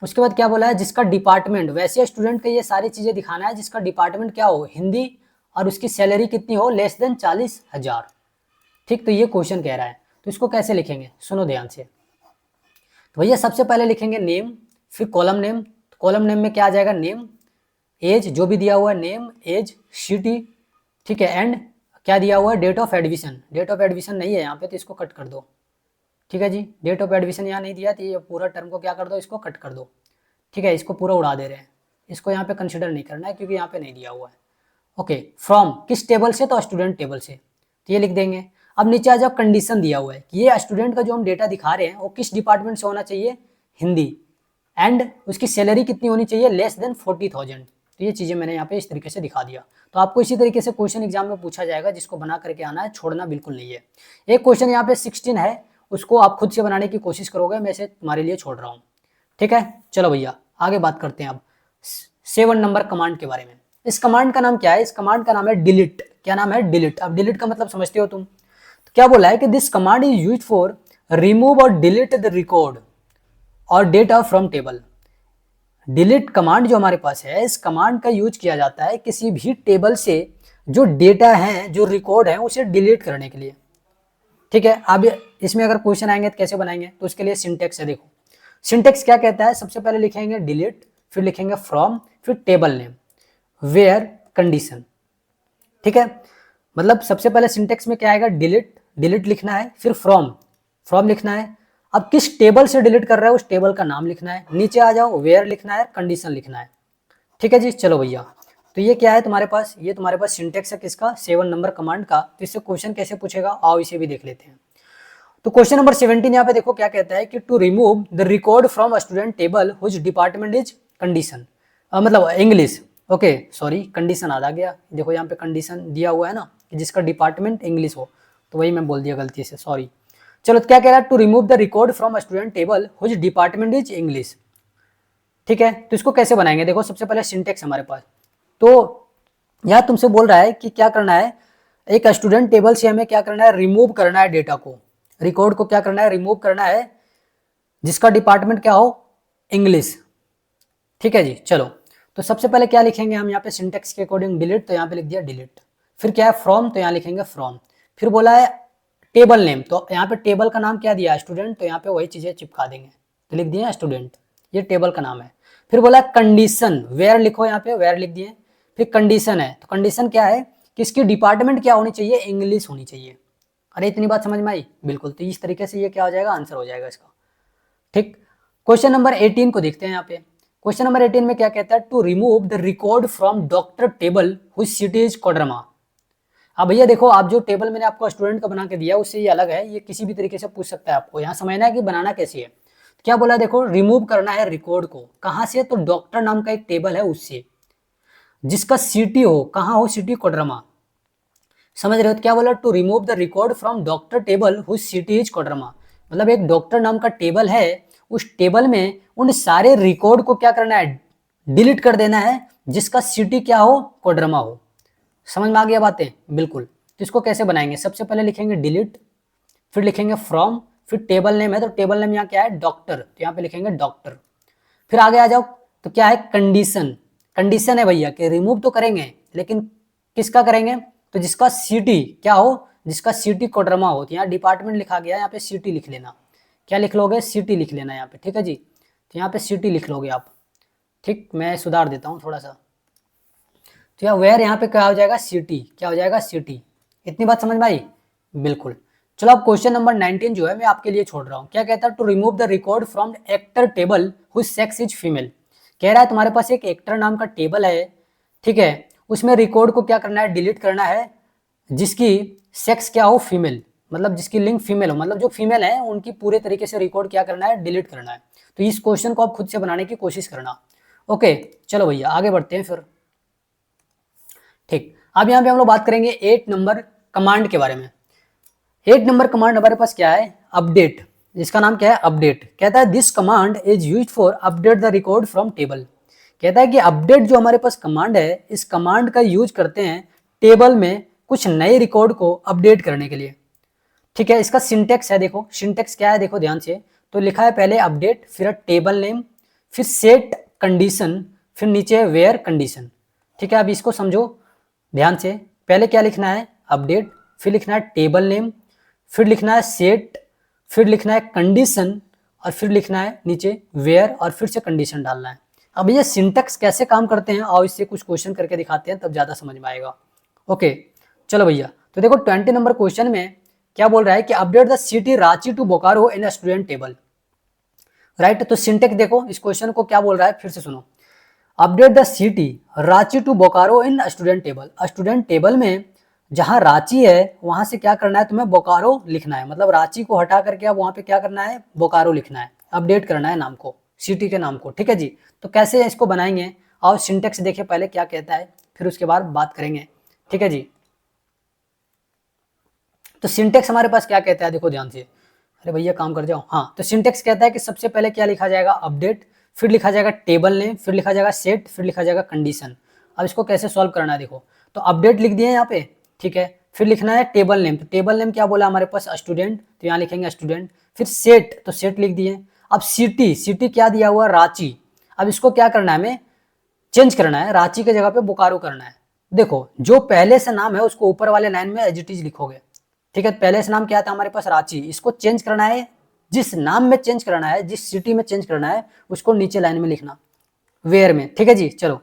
A: उसके बाद क्या बोला है, जिसका डिपार्टमेंट, वैसे स्टूडेंट का ये सारी चीज़ें दिखाना है जिसका डिपार्टमेंट क्या हो, हिंदी, और उसकी सैलरी कितनी हो, लेस देन 40,000। ठीक, तो ये क्वेश्चन कह रहा है, तो इसको कैसे लिखेंगे सुनो ध्यान से। तो भैया सबसे पहले लिखेंगे नेम, फिर कॉलम नेम। कॉलम नेम में क्या आ जाएगा, नेम, एज जो भी दिया हुआ है, नेम, एज, सिटी, ठीक है, एंड क्या दिया हुआ है, date of admission. Date of admission नहीं है यहाँ पे, तो इसको कट कर दो। ठीक है जी, डेट ऑफ एडमिशन यहाँ नहीं दिया, तो ये पूरा टर्म को क्या कर दो, इसको कट कर दो। ठीक है, इसको पूरा उड़ा दे रहे हैं, इसको यहाँ पे कंसिडर नहीं करना है क्योंकि यहाँ पे नहीं दिया हुआ है। ओके, फ्रॉम किस टेबल से, तो स्टूडेंट टेबल से, तो ये लिख देंगे। अब नीचे आ जाओ, कंडीशन दिया हुआ है कि ये स्टूडेंट का जो हम डेटा दिखा रहे हैं वो किस डिपार्टमेंट से होना चाहिए, हिंदी, एंड उसकी सैलरी कितनी होनी चाहिए, लेस देन 40,000। तो ये चीज़ें मैंने यहाँ पे इस तरीके से दिखा दिया। तो आपको इसी तरीके से क्वेश्चन एग्जाम में पूछा जाएगा, जिसको बना करके आना है, छोड़ना बिल्कुल नहीं है। एक क्वेश्चन यहाँ पे 16 है, उसको आप खुद से बनाने की कोशिश करोगे, मैं इसे तुम्हारे लिए छोड़ रहा हूँ। ठीक है, चलो भैया आगे बात करते हैं अब 7 नंबर कमांड के बारे में। इस कमांड का नाम क्या है, इस कमांड का नाम है डिलीट। क्या नाम है, डिलीट। अब डिलीट का मतलब समझते हो तुम। तो क्या बोला है कि this command is used for remove और डिलीट द रिकॉर्ड और data from table. Delete command जो हमारे पास है, इस कमांड का यूज किया जाता है किसी भी टेबल से जो डेटा है, जो रिकॉर्ड है, उसे डिलीट करने के लिए। ठीक है, अब इसमें अगर क्वेश्चन आएंगे तो कैसे बनाएंगे, तो उसके लिए सिंटेक्स है। देखो सिंटेक्स क्या कहता है, सबसे पहले लिखेंगे डिलीट, फिर लिखेंगे फ्रॉम, फिर टेबल नेम, वेयर, कंडीशन। ठीक है, मतलब सबसे पहले सिंटेक्स में क्या आएगा, डिलीट, डिलीट लिखना है, फिर फ्रॉम, फ्रॉम लिखना है। अब किस टेबल से डिलीट कर रहा है उस टेबल का नाम लिखना है, नीचे आ जाओ, वेयर लिखना है, कंडीशन लिखना है। ठीक है जी, चलो भैया। तो ये क्या है तुम्हारे पास, ये तुम्हारे पास सिंटेक्स है किसका, 7 नंबर कमांड का। तो इससे क्वेश्चन कैसे पूछेगा, आओ इसे भी देख लेते हैं। तो क्वेश्चन नंबर 17 यहाँ पे देखो क्या कहता है कि to remove the record from student table whose department is condition, मतलब इंग्लिश, ओके सॉरी कंडीशन आ गया, देखो यहाँ पे कंडीशन दिया हुआ है ना कि जिसका डिपार्टमेंट इंग्लिश हो, तो वही मैं बोल दिया गलती से, सॉरी। चलो तो क्या कह रहा है, to remove the record from student table whose department is English. ठीक है, तो इसको कैसे बनाएंगे, देखो सबसे पहले सिंटेक्स हमारे पास, तो यहाँ तुमसे बोल रहा है कि क्या करना है, एक स्टूडेंट टेबल से हमें क्या करना है, रिमूव करना है डेटा को, रिकॉर्ड को क्या करना है, रिमूव करना है, जिसका डिपार्टमेंट क्या हो, इंग्लिश। ठीक है जी, चलो तो सबसे पहले क्या लिखेंगे हम यहाँ पे सिंटेक्स के अकॉर्डिंग, डिलीट, तो यहाँ पे लिख दिया डिलीट। फिर क्या है, फ्रॉम, तो यहाँ लिखेंगे फ्रॉम। फिर बोला है टेबल नेम, तो यहाँ पे टेबल का नाम क्या दिया है, स्टूडेंट, तो यहाँ पे वही चीजें चिपका देंगे, तो लिख दिए स्टूडेंट, ये टेबल का नाम है। फिर बोला कंडीशन, वेयर लिखो, यहाँ पे वेयर लिख दिए। फिर कंडीशन है, तो कंडीशन क्या है कि इसकी डिपार्टमेंट क्या होनी चाहिए, इंग्लिश होनी चाहिए। अरे इतनी बात समझ में आई, बिल्कुल, तो इस तरीके से ये क्या हो जाएगा, आंसर हो जाएगा इसका। ठीक, क्वेश्चन नंबर 18 को देखते हैं यहाँ पे। क्वेश्चन नंबर 18 में क्या कहता है, to remove the record from doctor table whose city is Koderma. अब भैया देखो, आप जो टेबल मैंने आपको स्टूडेंट का बना के दिया उससे ये अलग है, ये किसी भी तरीके से पूछ सकता है आपको, यहाँ समझना है कि बनाना कैसे है। तो क्या बोला, देखो रिमूव करना है रिकॉर्ड को, कहाँ से, तो डॉक्टर नाम का एक टेबल है उससे, जिसका सिटी हो, कहाँ हो, सिटी कोडरमा। समझ रहे हो, तो क्या बोला, to remove the record from doctor table whose city is Koderma, मतलब एक डॉक्टर नाम का टेबल है, उस टेबल में उन सारे रिकॉर्ड को क्या करना है, डिलीट कर देना है, जिसका सिटी क्या हो, कोडरमा हो। समझ में आ गया बातें, बिल्कुल। तो इसको कैसे बनाएंगे, सबसे पहले लिखेंगे डिलीट, फिर लिखेंगे फ्रॉम, फिर टेबल नेम है, तो टेबल नेम यहाँ क्या है, डॉक्टर, तो यहाँ पे लिखेंगे डॉक्टर। फिर आगे आ जाओ, तो क्या है, कंडीशन, कंडीशन है भैया कि रिमूव तो करेंगे, लेकिन किसका करेंगे, तो जिसका सिटी क्या हो, जिसका सिटी कोडरमा हो, तो यहाँ डिपार्टमेंट लिखा गया, यहाँ पे सिटी लिख लेना, क्या लिख लोगे, सिटी लिख लेना यहाँ पे, ठीक है जी, तो यहाँ पे सिटी लिख लोगे आप। ठीक, मैं सुधार देता हूँ थोड़ा सा, तो यहाँ वेयर यहाँ पे क्या हो जाएगा, सिटी, क्या हो जाएगा, सिटी। इतनी बात समझ में आई, बिल्कुल। चलो अब क्वेश्चन नंबर 19 जो है मैं आपके लिए छोड़ रहा हूँ, क्या कहता है, to remove the record from actor table whose sex is female. कह रहा है तुम्हारे पास एक एक्टर नाम का टेबल है, ठीक है, उसमें रिकॉर्ड को क्या करना है, डिलीट करना है, जिसकी सेक्स क्या हो, फीमेल, मतलब जिसकी लिंग फीमेल हो, मतलब जो फीमेल है उनकी पूरे तरीके से रिकॉर्ड क्या करना है, डिलीट करना है। तो इस क्वेश्चन को आप खुद से बनाने की कोशिश करना। ओके, चलो भैया आगे बढ़ते हैं फिर। ठीक, अब यहाँ पे हम लोग बात करेंगे 8 नंबर कमांड के बारे में। 8 नंबर कमांड हमारे पास क्या है, अपडेट, जिसका नाम क्या है, अपडेट। कहता है this command is used for update the record from table. कहता है कि अपडेट जो हमारे पास कमांड है, इस कमांड का यूज करते हैं टेबल में कुछ नए रिकॉर्ड को अपडेट करने के लिए। ठीक है, इसका सिंटेक्स है, देखो सिंटेक्स क्या है, देखो ध्यान से, तो लिखा है पहले अपडेट, फिर टेबल नेम, फिर सेट कंडीशन, फिर नीचे वेयर कंडीशन। ठीक है, अब इसको समझो ध्यान से, पहले क्या लिखना है, अपडेट, फिर लिखना है टेबल नेम, फिर लिखना है सेट, फिर लिखना है कंडीशन, और फिर लिखना है नीचे वेयर, और फिर से कंडीशन डालना है। अब ये सिंटेक्स कैसे काम करते हैं, और इससे कुछ क्वेश्चन करके दिखाते हैं, तब ज़्यादा समझ में आएगा। ओके, चलो भैया, तो देखो 20 नंबर क्वेश्चन में क्या बोल रहा है कि update the city Ranchi to Bokaro in student table, right. तो सिंटेक्स देखो इस क्वेश्चन को क्या बोल रहा है, फिर से सुनो, update the city Ranchi to Bokaro in student table. Student table में जहां रांची है वहां से क्या करना है, तुम्हें बोकारो लिखना है, मतलब रांची को हटा करके अब वहां पे क्या करना है, बोकारो लिखना है, अपडेट करना है नाम को, सिटी के नाम को। ठीक है जी, तो कैसे इसको बनाएंगे, और सिंटेक्स देखिए पहले क्या कहता है, फिर उसके बाद बात करेंगे। ठीक है जी, तो सिंटेक्स हमारे पास क्या कहता है, देखो ध्यान से, अरे भैया काम कर जाओ। हाँ, तो सिंटेक्स कहता है कि सबसे पहले क्या लिखा जाएगा, अपडेट, फिर लिखा जाएगा टेबल नेम, फिर लिखा जाएगा सेट, फिर लिखा जाएगा कंडीशन। अब इसको कैसे सॉल्व करना है, देखो, तो अपडेट लिख दिए यहाँ पे, ठीक है, फिर लिखना है टेबल नेम, तो टेबल नेम क्या बोला हमारे पास, स्टूडेंट, तो यहाँ लिखेंगे स्टूडेंट। फिर सेट, तो सेट लिख दिए। अब सिटी, सिटी क्या दिया हुआ, रांची, अब इसको क्या करना है, हमें चेंज करना है, रांची की जगह पे बोकारो करना है। देखो जो पहले से नाम है उसको ऊपर वाले लाइन में एज इट इज लिखोगे। ठीक है, पहले से नाम क्या था हमारे पास, रांची, इसको चेंज करना है, जिस नाम में चेंज करना है, जिस सिटी में चेंज करना है, उसको नीचे लाइन में लिखना, वेयर में। ठीक है जी, चलो,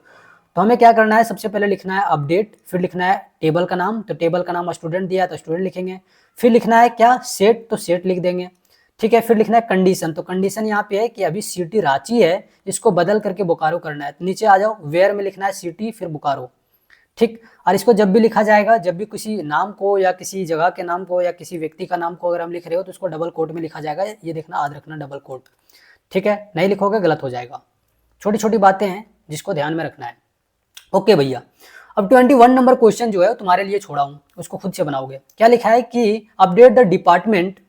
A: तो हमें क्या करना है, सबसे पहले लिखना है अपडेट, फिर लिखना है टेबल का नाम, तो टेबल का नाम स्टूडेंट दिया तो स्टूडेंट लिखेंगे। फिर लिखना है क्या, सेट, तो सेट लिख देंगे। ठीक है, फिर लिखना है कंडीशन, तो कंडीशन यहाँ पे है कि अभी सिटी रांची है, इसको बदल करके बोकारो करना है, तो नीचे आ जाओ, वेयर में लिखना है सिटी फिर बोकारो। ठीक। और इसको जब भी लिखा जाएगा, जब भी किसी नाम को या किसी जगह के नाम को या किसी व्यक्ति का नाम को अगर हम लिख रहे हो तो उसको डबल कोट में लिखा जाएगा। ये देखना, याद रखना, डबल कोट। ठीक है, नहीं लिखोगे गलत हो जाएगा। छोटी छोटी बातें हैं जिसको ध्यान में रखना है। ओके भैया, अब 21 नंबर क्वेश्चन जो है तुम्हारे लिए छोड़ा हूँ, उसको खुद से बनाओगे। क्या लिखा है कि update the department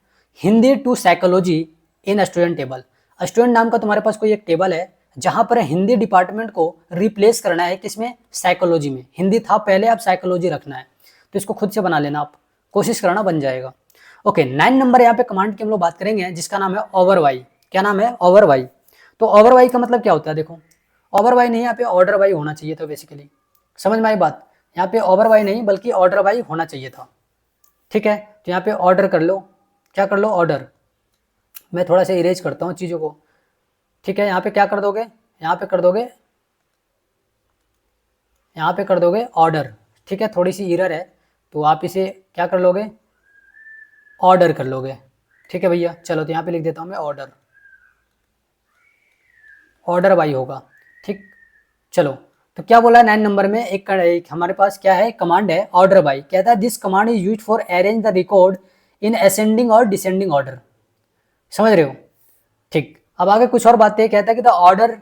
A: Hindi to psychology in student table. Student नाम का तुम्हारे पास कोई एक टेबल है जहां पर हिंदी डिपार्टमेंट को रिप्लेस करना है, किसमें? साइकोलॉजी में। हिंदी था पहले, अब साइकोलॉजी रखना है, तो इसको खुद से बना लेना, आप कोशिश करना, बन जाएगा। ओके, 9 नंबर यहाँ पे कमांड की हम लोग बात करेंगे जिसका नाम है ओवरवाई। क्या नाम है? ओवरवाई। तो ओवरवाई का मतलब क्या होता है? देखो, ओवरवाई नहीं, यहाँ पे ऑर्डर वाई होना चाहिए था बेसिकली। समझ में आई बात? यहाँ पे ओवरवाई नहीं बल्कि ऑर्डर वाई होना चाहिए था। ठीक है, तो यहाँ पे ऑर्डर कर लो। क्या कर लो? ऑर्डर। मैं थोड़ा सा इरेज करता हूँ चीज़ों को। ठीक है, यहाँ पे क्या कर दोगे? यहाँ पे कर दोगे, यहाँ पे कर दोगे ऑर्डर। ठीक है, थोड़ी सी एरर है तो आप इसे क्या कर लोगे? ऑर्डर कर लोगे। ठीक है भैया, चलो तो यहाँ पे लिख देता हूँ मैं ऑर्डर। ऑर्डर बाई होगा। ठीक, चलो तो क्या बोला है 9 नंबर में? एक हमारे पास क्या है? कमांड है ऑर्डर बाई। कहता है this command is use for arrange the record in ascending और डिसेंडिंग ऑर्डर। समझ रहे हो? ठीक, अब आगे कुछ और बातें। कहता है कि the order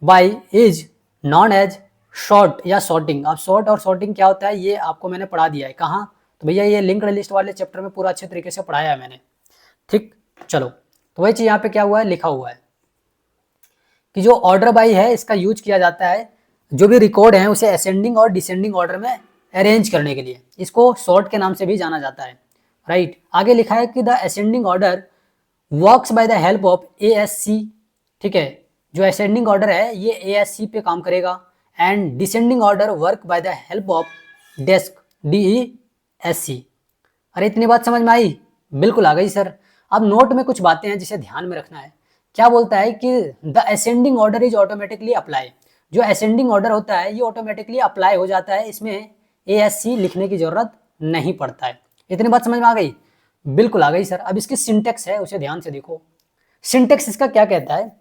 A: by is known as short या सॉर्टिंग। अब शॉर्ट और सॉर्टिंग क्या होता है ये आपको मैंने पढ़ा दिया है। कहाँ? तो भैया ये लिंक्ड लिस्ट वाले चैप्टर में पूरा अच्छे तरीके से पढ़ाया है मैंने। ठीक, चलो तो वही चीज़ यहाँ पे क्या हुआ है? लिखा हुआ है कि जो ऑर्डर बाई है इसका यूज किया जाता है जो भी रिकॉर्ड है उसे असेंडिंग और डिसेंडिंग ऑर्डर में अरेंज करने के लिए। इसको सॉर्ट के नाम से भी जाना जाता है। राइट, आगे लिखा है कि the ascending order works by the help of ASC। ठीक है, जो असेंडिंग ऑर्डर है ये ASC पे काम करेगा। And descending order work by the help of desk, DESC। अरे इतनी बात समझ में आई? बिल्कुल आ गई सर। अब नोट में कुछ बातें हैं जिसे ध्यान में रखना है। क्या बोलता है कि the ascending order is automatically apply. जो असेंडिंग ऑर्डर होता है ये ऑटोमेटिकली अप्लाई हो जाता है, इसमें ASC लिखने की जरूरत नहीं पड़ता है। इतनी बात समझ में आ गई? बिल्कुल आ गई सर। अब इसकी सिंटेक्स है उसे ध्यान से देखो। सिंटेक्स इसका क्या कहता है?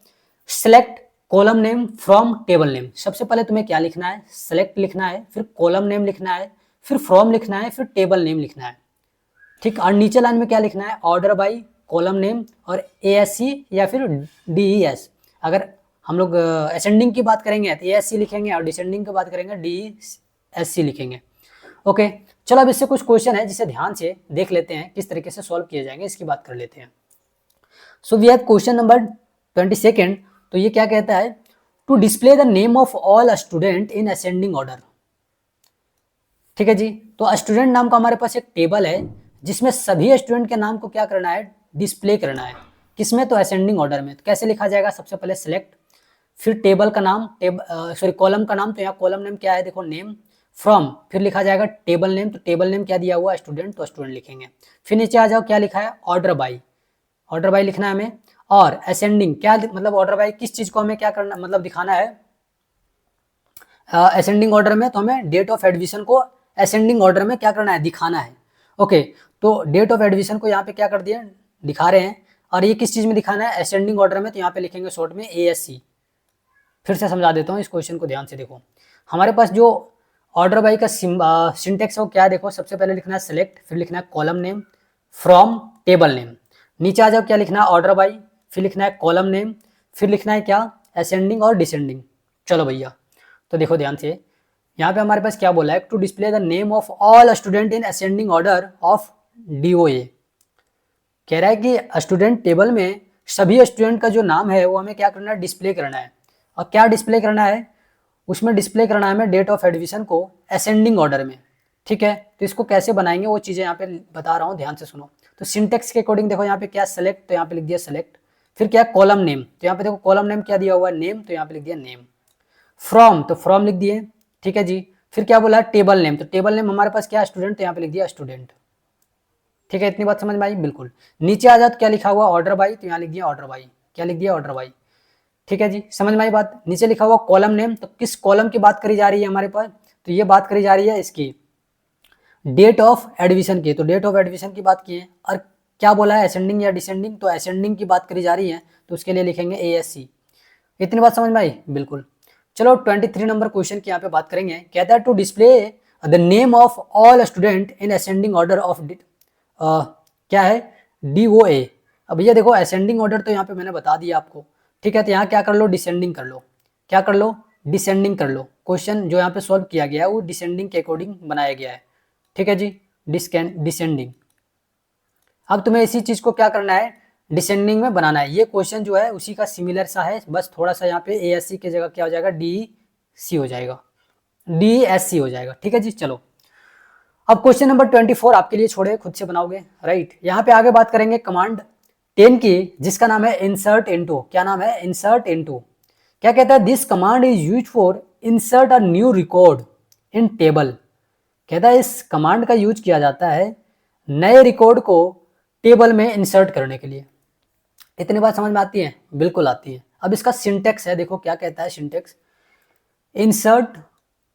A: Select column name from table name. सबसे पहले तुम्हें क्या लिखना है? सेलेक्ट लिखना है, फिर कॉलम नेम लिखना है, फिर फ्रॉम लिखना है, फिर टेबल नेम लिखना है। ठीक, और नीचे लाइन में क्या लिखना है? ऑर्डर बाई, कॉलम नेम और ASC या फिर DES। अगर हम लोग असेंडिंग की बात करेंगे तो ASC लिखेंगे और डिसेंडिंग की बात करेंगे DESC लिखेंगे। ओके, चलो अब इससे कुछ क्वेश्चन है जिसे ध्यान से देख लेते हैं किस तरीके से सॉल्व किए जाएंगे, इसकी बात कर लेते हैं। So we have question number 22। तो ये क्या कहता है? To display the name of all student in ascending order. ठीक है जी, तो स्टूडेंट नाम का हमारे पास एक टेबल है जिसमें सभी स्टूडेंट के नाम को क्या करना है? डिस्प्ले करना है। किसमें? तो असेंडिंग ऑर्डर में। तो कैसे लिखा जाएगा? सबसे पहले सेलेक्ट, फिर टेबल का नाम, सॉरी कॉलम का नाम। तो यहाँ कॉलम नेम क्या है? देखो नेम। फ्रॉम, फिर लिखा जाएगा टेबल नेम। तो टेबल नेम क्या दिया हुआ? स्टूडेंट, तो स्टूडेंट लिखेंगे। फिर नीचे आ जाओ, क्या लिखा है? Order by. ऑर्डर बाई लिखना है हमें। और असेंडिंग क्या मतलब? ऑर्डर बाई किस चीज को हमें क्या करना, मतलब दिखाना है? असेंडिंग ऑर्डर में तो हमें डेट ऑफ एडमिशन को असेंडिंग ऑर्डर में क्या करना है? दिखाना है। ओके, तो डेट ऑफ एडमिशन को यहाँ पे क्या कर दिया? दिखा रहे हैं। और ये किस चीज में दिखाना है? असेंडिंग ऑर्डर में। तो यहाँ पे लिखेंगे शॉर्ट में ASC। फिर से समझा देता हूँ इस क्वेश्चन को, ध्यान से देखो। हमारे पास जो ऑर्डर बाई का सिंटेक्स है वो क्या है? देखो, सबसे पहले लिखना है सेलेक्ट, फिर लिखना है column name from table name. नीचे आ जाओ, क्या लिखना है? ऑर्डर बाई, फिर लिखना है कॉलम नेम, फिर लिखना है क्या? असेंडिंग और डिसेंडिंग। चलो भैया, तो देखो ध्यान से, यहाँ पे हमारे पास क्या बोला है? To display the name of all student in ascending order of DOA। कह रहा है कि स्टूडेंट टेबल में सभी स्टूडेंट का जो नाम है वो हमें क्या करना है? डिस्प्ले करना है। और क्या डिस्प्ले करना है? उसमें डिस्प्ले करना है हमें डेट ऑफ एडमिशन को असेंडिंग ऑर्डर में। ठीक है, तो इसको कैसे बनाएंगे वो चीज़ें यहाँ पे बता रहा हूँ, ध्यान से सुनो। तो सिंटेक्स के अकॉर्डिंग देखो, यहाँ पे क्या? सेलेक्ट, तो यहाँ पे लिख दिया सेलेक्ट। फिर क्या? कॉलम नेम, तो यहाँ पे देखो कॉलम नेम क्या दिया हुआ है? नेम, तो यहाँ पे लिख दिया नेम। फ्रॉम, तो फ्रॉम लिख दिए। ठीक है जी, फिर क्या बोला? टेबल नेम, तो टेबल नेम हमारे पास क्या? स्टूडेंट, तो यहाँ पे लिख दिया स्टूडेंट। ठीक है, इतनी बात समझ में आई? बिल्कुल। नीचे आ जाओ तो क्या लिखा हुआ? ऑर्डर बाई, तो यहाँ लिख दिया ऑर्डर बाई। क्या लिख दिया? Order by. ठीक है जी, समझ में आई बात? नीचे लिखा हुआ कॉलम नेम, तो किस कॉलम की बात करी जा रही है हमारे पास? तो ये बात करी जा रही है इसकी डेट ऑफ एडमिशन की। तो डेट ऑफ एडमिशन की बात की है। और क्या बोला है? असेंडिंग या डिसेंडिंग? तो असेंडिंग की बात करी जा रही है, तो उसके लिए लिखेंगे ASC। इतनी बात समझ में आई? बिल्कुल। चलो 23 नंबर क्वेश्चन की यहाँ पे बात करेंगे। कहता है to display the name of all student in ascending order of क्या है DOA। अब भैया देखो असेंडिंग ऑर्डर तो यहाँ पे मैंने बता दिया आपको, ठीक है। तो यहाँ क्या कर लो, डिसेंडिंग कर लो। क्या कर लो, डिसेंडिंग कर लो। क्वेश्चन जो यहाँ पे सॉल्व किया गया है वो डिसेंडिंग के अकॉर्डिंग बनाया गया है, ठीक है जी, डिसेंडिंग। अब तुम्हें इसी चीज को क्या करना है, डिसेंडिंग में बनाना है। ये क्वेश्चन जो है उसी का सिमिलर सा है, बस थोड़ा सा यहाँ पे ASC की जगह क्या हो जाएगा, DEC हो जाएगा, DESC हो जाएगा, ठीक है जी। चलो अब क्वेश्चन नंबर 24 आपके लिए छोड़े, खुद से बनाओगे, राइट। यहाँ पे आगे बात करेंगे कमांड 10 की, जिसका नाम है इंसर्ट इनटू। क्या नाम है, इंसर्ट इनटू। क्या कहता है, this command is use for insert a new record in table. कहता है इस कमांड का यूज किया जाता है नए रिकॉर्ड को टेबल में इंसर्ट करने के लिए। इतनी बात समझ में आती है, बिल्कुल आती है। अब इसका सिंटेक्स है, देखो क्या कहता है syntax, insert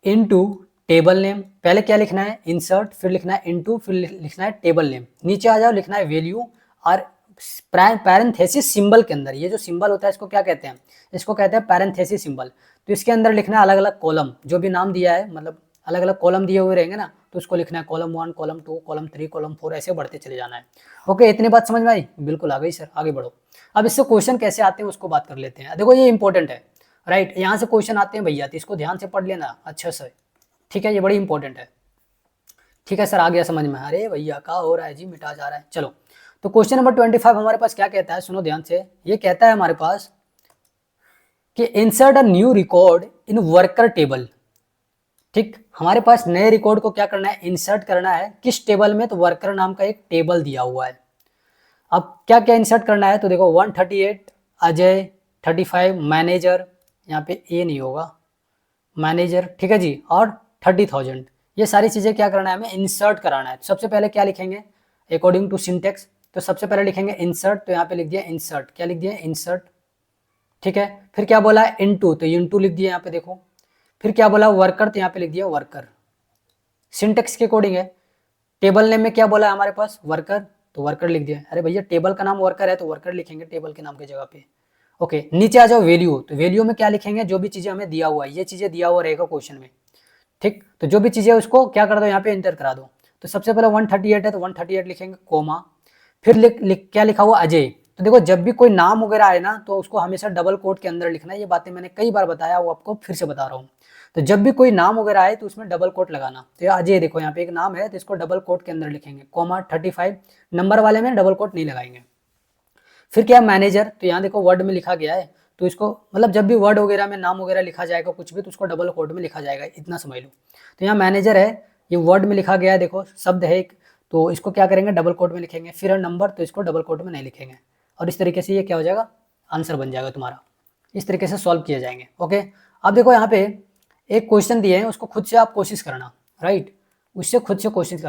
A: into table name. पहले क्या लिखना है, इंसर्ट, फिर लिखना है इनटू, फिर लिखना है टेबल नेम। नीचे आ जाओ, लिखना है वैल्यू और पैरेंथेसिस सिंबल के अंदर, ये जो सिंबल होता है इसको क्या कहते हैं, इसको कहते हैं पैरेंथेसिस सिंबल। तो इसके अंदर लिखना है अलग अलग कॉलम, जो भी नाम दिया है, मतलब अलग अलग कॉलम दिए हुए रहेंगे ना, तो उसको लिखना है कॉलम 1, कॉलम 2, कॉलम 3, कॉलम 4, ऐसे बढ़ते चले जाना है। ओके, इतनी बात समझ में आई, बिल्कुल आ गई सर, आगे बढ़ो। अब इससे क्वेश्चन कैसे आते हैं उसको बात कर लेते हैं। देखो ये इंपॉर्टेंट है, राइट, यहाँ से क्वेश्चन आते हैं भैया, तो इसको ध्यान से पढ़ लेना अच्छे से, ठीक है, ये बड़ी इंपॉर्टेंट है। ठीक है सर, आ गया समझ में। अरे भैया क्या हो रहा है जी, मिटा जा रहा है। चलो तो क्वेश्चन नंबर 25 हमारे पास क्या कहता है, सुनो ध्यान से। ये कहता है हमारे पास कि insert a new record in worker table. ठीक, हमारे पास नए रिकॉर्ड को क्या करना है, इंसर्ट करना है। किस टेबल में, तो वर्कर नाम का एक टेबल दिया हुआ है। अब क्या क्या इंसर्ट करना है, तो देखो 138 अजय, 35 मैनेजर, यहाँ पे ए नहीं होगा, मैनेजर, ठीक है जी, और 30,000। ये सारी चीज़ें क्या करना है, हमें इंसर्ट कराना है। सबसे पहले क्या लिखेंगे अकॉर्डिंग टू सिंटेक्स, तो सबसे पहले लिखेंगे इंसर्ट, तो यहाँ पे लिख दिया इंसर्ट। क्या लिख दिया, इंसर्ट, ठीक है। फिर क्या बोला है, इनटू, तो इनटू लिख दिया यहाँ पे देखो। फिर क्या बोला वर्कर, तो यहाँ पे लिख दिया वर्कर, सिंटेक्स के अकॉर्डिंग है। टेबल नेम में क्या बोला है हमारे पास, वर्कर, तो वर्कर लिख दिया। अरे भैया टेबल का नाम वर्कर है तो वर्कर लिखेंगे टेबल के नाम की जगह पे। ओके, नीचे आ जाओ वैल्यू, तो वैल्यू में क्या लिखेंगे, जो भी चीजें हमें दिया हुआ है, ये चीजें दिया हुआ रहेगा क्वेश्चन में, ठीक। तो जो भी चीजें उसको क्या कर दो, यहाँ पे इंटर करा दो। तो सबसे पहले 138 है तो 138 लिखेंगे कोमा। फिर क्या लिखा हुआ अजय। तो देखो जब भी कोई नाम वगैरह आए ना, तो उसको हमेशा डबल कोट के अंदर लिखना है। ये बातें मैंने कई बार बताया, वो आपको फिर से बता रहा हूँ। तो जब भी कोई नाम वगैरह आए तो उसमें डबल कोट लगाना। तो अजय देखो यहाँ पे एक नाम है, तो इसको डबल कोट के अंदर लिखेंगे, कोमा 35, नंबर वाले में डबल कोट नहीं लगाएंगे। फिर क्या मैनेजर, तो यहाँ देखो वर्ड में लिखा गया है, तो इसको मतलब जब भी वर्ड वगैरह में नाम वगैरह लिखा जाएगा कुछ भी, तो उसको डबल कोट में लिखा जाएगा, इतना समझ लो। तो यहाँ मैनेजर है, ये वर्ड में लिखा गया है, देखो शब्द है एक, तो इसको क्या करेंगे, डबल कोट में लिखेंगे। फिर है नंबर, तो इसको डबल कोट में नहीं लिखेंगे। और इस तरीके से ये क्या हो जाएगा, आंसर बन जाएगा तुम्हारा। इस तरीके से सॉल्व किए जाएंगे। ओके, अब देखो यहाँ पे एक क्वेश्चन दिए हैं, उसको खुद से आप कोशिश करना, राइट, उससे खुद से कोशिश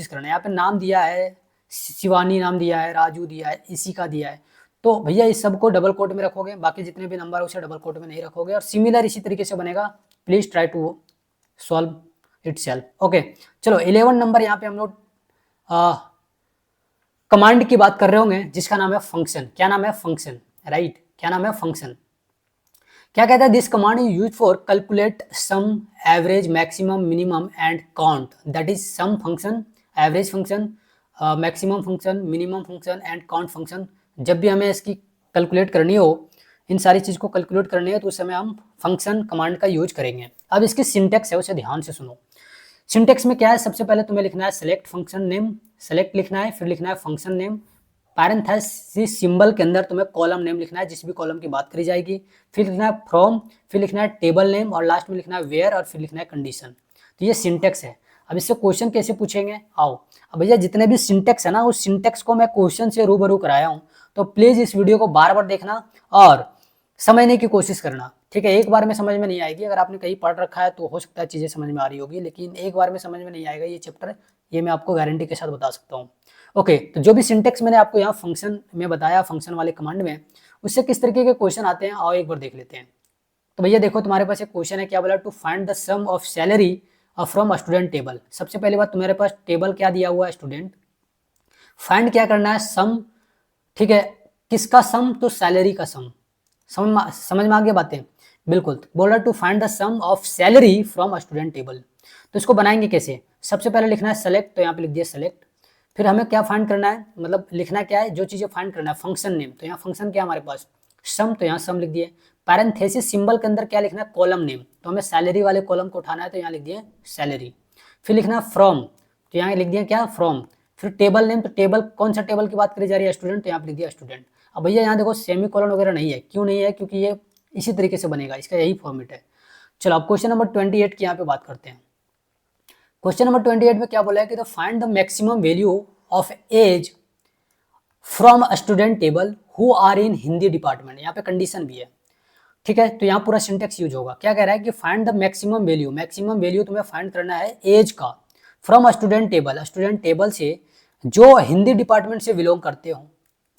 A: करना। यहाँ पे नाम दिया है, शिवानी नाम दिया है, राजू दिया है, इसी का दिया है। तो भैया इस सबको डबल कोट में रखोगे, बाकी जितने भी नंबर है उसे डबल कोट में नहीं रखोगे, और सिमिलर इसी तरीके से बनेगा। Please try to solve itself. Okay, चलो 11 नंबर यहाँ पे हम लोग कमांड की बात कर रहे होंगे, जिसका नाम है फंक्शन। क्या नाम है, फंक्शन, राइट, क्या नाम है, फंक्शन। क्या कहता है, this command is use for calculate sum, average, maximum, minimum and count. That is sum function, average function, maximum function, minimum function and count function. जब भी हमें इसकी कैलकुलेट करनी हो, इन सारी चीज़ को कैलकुलेट करनी है, तो उस समय हम फंक्शन कमांड का यूज करेंगे। अब इसकी सिंटेक्स है, उसे ध्यान से सुनो। सिंटेक्स में क्या है, सबसे पहले तुम्हें लिखना है सेलेक्ट फंक्शन नेम, सेलेक्ट लिखना है, फिर लिखना है फंक्शन नेम, पैरेंथेसिस सिंबल के अंदर तुम्हें कॉलम नेम लिखना है, जिस भी कॉलम की बात करी जाएगी। फिर लिखना है फ्रॉम, फिर लिखना है टेबल नेम, और लास्ट में लिखना है वेयर, और फिर लिखना है कंडीशन। तो ये सिंटेक्स है। अब इससे क्वेश्चन कैसे पूछेंगे, आओ। अब भैया जितने भी सिंटेक्स है ना, उस सिंटेक्स को मैं क्वेश्चन से रूबरू कराया हूँ, तो प्लीज इस वीडियो को बार बार देखना और समझने की कोशिश करना, ठीक है। एक बार में समझ में नहीं आएगी, अगर आपने कहीं पढ़ रखा है तो हो सकता है चीज़ें समझ में आ रही होगी, लेकिन एक बार में समझ में नहीं आएगा ये चैप्टर, ये मैं आपको गारंटी के साथ बता सकता हूँ। ओके, तो जो भी सिंटेक्स मैंने आपको यहाँ फंक्शन में बताया, फंक्शन वाले कमांड में, उससे किस तरीके के क्वेश्चन आते हैं, आओ एक बार देख लेते हैं। तो भैया देखो तुम्हारे पास एक क्वेश्चन है, क्या बोला, to find the sum of salary from student table. सबसे पहली बात, तुम्हारे पास टेबल क्या दिया हुआ है, स्टूडेंट। फाइंड क्या करना है, सम, ठीक है, किसका सम, तो सैलरी का सम। समझ में आ गया बातें, बिल्कुल। बोला to find the sum of salary from student table. तो इसको बनाएंगे कैसे, सबसे पहले लिखना है सेलेक्ट, तो यहाँ पे लिख दिया सेलेक्ट। फिर हमें क्या फाइंड करना है, मतलब लिखना क्या है, जो चीज़ें फाइंड करना है, फंक्शन नेम, तो यहाँ फंक्शन क्या है हमारे पास, सम, तो यहाँ सम लिख दिए। पैरेंथेसिस सिंबल के अंदर क्या लिखना है, कॉलम नेम, तो हमें सैलरी वाले कॉलम को उठाना है, तो यहाँ लिख दिए सैलरी। फिर लिखना है फ्रॉम, तो यहाँ लिख दिया क्या, फ्रॉम। फिर टेबल नेम, तो टेबल कौन सा टेबल की बात करी जा रही है, स्टूडेंट, तो यहाँ पे लिख दिया स्टूडेंट। अब भैया यहाँ देखो सेमी कॉलन वगैरह नहीं है, क्यों नहीं है, क्योंकि ये इसी तरीके से बनेगा, इसका यही फॉर्मेट है। चलो अब क्वेश्चन नंबर 28 की यहाँ पे बात करते हैं। क्वेश्चन नंबर 28 में क्या बोला है कि the find the maximum value of age from student table who are in Hindi department, यहाँ पे कंडीशन भी है, ठीक है। तो यहाँ पूरा सिंटेक्स यूज होगा, क्या कह रहा है कि find the maximum value, maximum value तुम्हें फाइंड करना है एज का, from student table, student table से जो हिंदी डिपार्टमेंट से बिलोंग करते हो,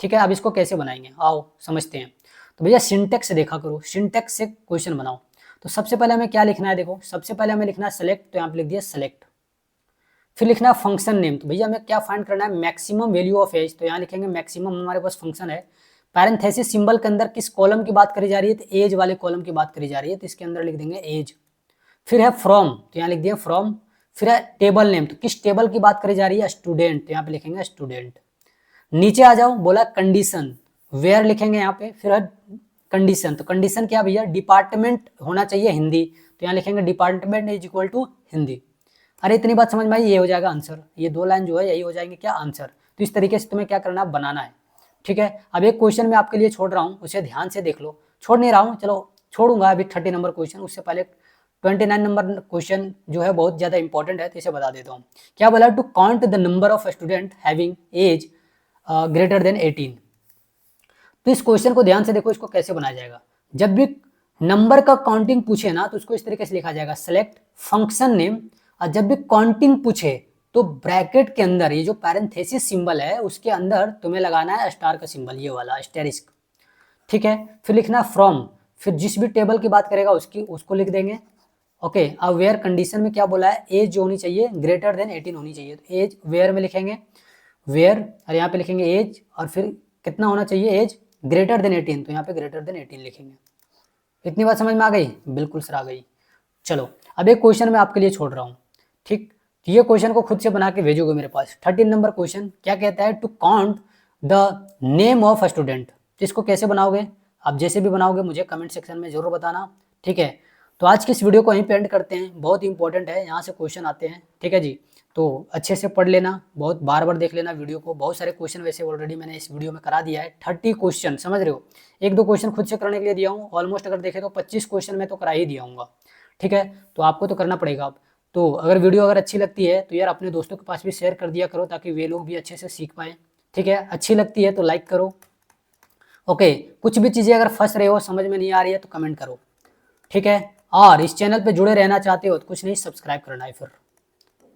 A: ठीक है। अब इसको कैसे बनाएंगे, आओ समझते हैं। तो भैया सिंटेक्स देखा करो, सिंटेक्स से क्वेश्चन बनाओ। तो सबसे पहले हमें क्या लिखना है, देखो सबसे पहले हमें लिखना है सेलेक्ट, तो यहाँ पे लिख दिया सेलेक्ट। फिर लिखना है फंक्शन नेम, तो भैया हमें क्या फाइंड करना है, मैक्सिमम वैल्यू ऑफ एज, तो यहाँ लिखेंगे मैक्सिमम, हमारे पास फंक्शन है। पैरेंथेसिस सिंबल के अंदर किस कॉलम की बात करी जा रही है, तो एज वाले कॉलम की बात करी जा रही है, तो इसके अंदर लिख देंगे एज। फिर है फ्रॉम, तो यहाँ लिख दिया फ्रॉम। फिर है टेबल नेम, तो किस टेबल की बात करी जा रही है, स्टूडेंट, तो यहाँ पे लिखेंगे स्टूडेंट। नीचे आ जाओ, बोला कंडीशन, वेयर लिखेंगे यहाँ पे। फिर है कंडीशन, तो कंडीशन क्या भैया, डिपार्टमेंट होना चाहिए हिंदी, तो यहाँ लिखेंगे department is equal to Hindi. अरे इतनी बात समझ में आई, ये हो जाएगा आंसर, ये दो लाइन जो है यही हो जाएंगे क्या, आंसर। तो इस तरीके से तुम्हें क्या करना है, बनाना है, ठीक है। अब एक क्वेश्चन मैं आपके लिए छोड़ रहा हूँ, उसे ध्यान से देख लो, छोड़ नहीं रहा हूँ, चलो छोड़ूंगा अभी 30 नंबर क्वेश्चन, उससे पहले 29 नंबर क्वेश्चन जो है बहुत ज़्यादा इंपॉर्टेंट है, तो इसे बता देता हूँ। क्या बोला, to count the number of student having age greater than 18। तो इस क्वेश्चन को ध्यान से देखो, इसको कैसे बनाया जाएगा। जब भी नंबर का काउंटिंग पूछे ना, तो उसको इस तरीके से लिखा जाएगा, सेलेक्ट फंक्शन नेम, और जब भी काउंटिंग पूछे तो ब्रैकेट के अंदर ये जो पैरेंथेसिस सिंबल है उसके अंदर तुम्हें लगाना है स्टार का सिंबल, ये वाला एस्टेरिस्क, ठीक है। फिर लिखना फ्रॉम, फिर जिस भी टेबल की बात करेगा उसको लिख देंगे, ओके। अब वेयर कंडीशन में क्या बोला है, एज जो होनी चाहिए ग्रेटर देन 18 होनी चाहिए, तो एज वेयर में लिखेंगे वेयर, और यहाँ पे लिखेंगे एज, और फिर कितना होना चाहिए, एज ग्रेटर देन 18, तो यहाँ पे ग्रेटर देन 18 लिखेंगे। इतनी बात समझ में आ गई, बिल्कुल सर आ गई। चलो अब एक क्वेश्चन मैं आपके लिए छोड़ रहा हूँ, ठीक। तो ये क्वेश्चन को खुद से बना के भेजोगे मेरे पास। 13 नंबर क्वेश्चन क्या कहता है, to count the name of student, तो इसको कैसे बनाओगे, आप जैसे भी बनाओगे मुझे कमेंट सेक्शन में जरूर बताना, ठीक है। तो आज की इस वीडियो को यहीं पे एंड करते हैं, बहुत इंपॉर्टेंट है, यहाँ से क्वेश्चन आते हैं, ठीक है जी। तो अच्छे से पढ़ लेना, बहुत बार बार देख लेना वीडियो को, बहुत सारे क्वेश्चन वैसे ऑलरेडी मैंने इस वीडियो में करा दिया है, 30 क्वेश्चन, समझ रहे हो। एक दो क्वेश्चन खुद से करने के लिए दिया हूँ, ऑलमोस्ट अगर देखे तो 25 क्वेश्चन मैं तो करा ही दिया हूँ, ठीक है। तो आपको तो करना पड़ेगा अब। तो अगर वीडियो अगर अच्छी लगती है तो यार अपने दोस्तों के पास भी शेयर कर दिया करो, ताकि वे लोग भी अच्छे से सीख पाएँ, ठीक है। अच्छी लगती है तो लाइक करो, ओके। कुछ भी चीज़ें अगर फंस रहे हो, समझ में नहीं आ रही है तो कमेंट करो, ठीक है। और इस चैनल पे जुड़े रहना चाहते हो तो कुछ नहीं, सब्सक्राइब करना है फिर,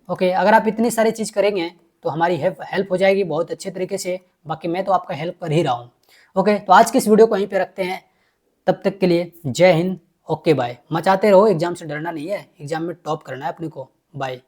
A: ओके। अगर आप इतनी सारी चीज़ करेंगे तो हमारी हेल्प हो जाएगी बहुत अच्छे तरीके से, बाकी मैं तो आपका हेल्प कर ही रहा हूँ, ओके। तो आज की इस वीडियो को यहीं पे रखते हैं, तब तक के लिए जय हिंद, ओके बाय। मचाते रहो, एग्जाम से डरना नहीं है, एग्जाम में टॉप करना है अपने को, बाय।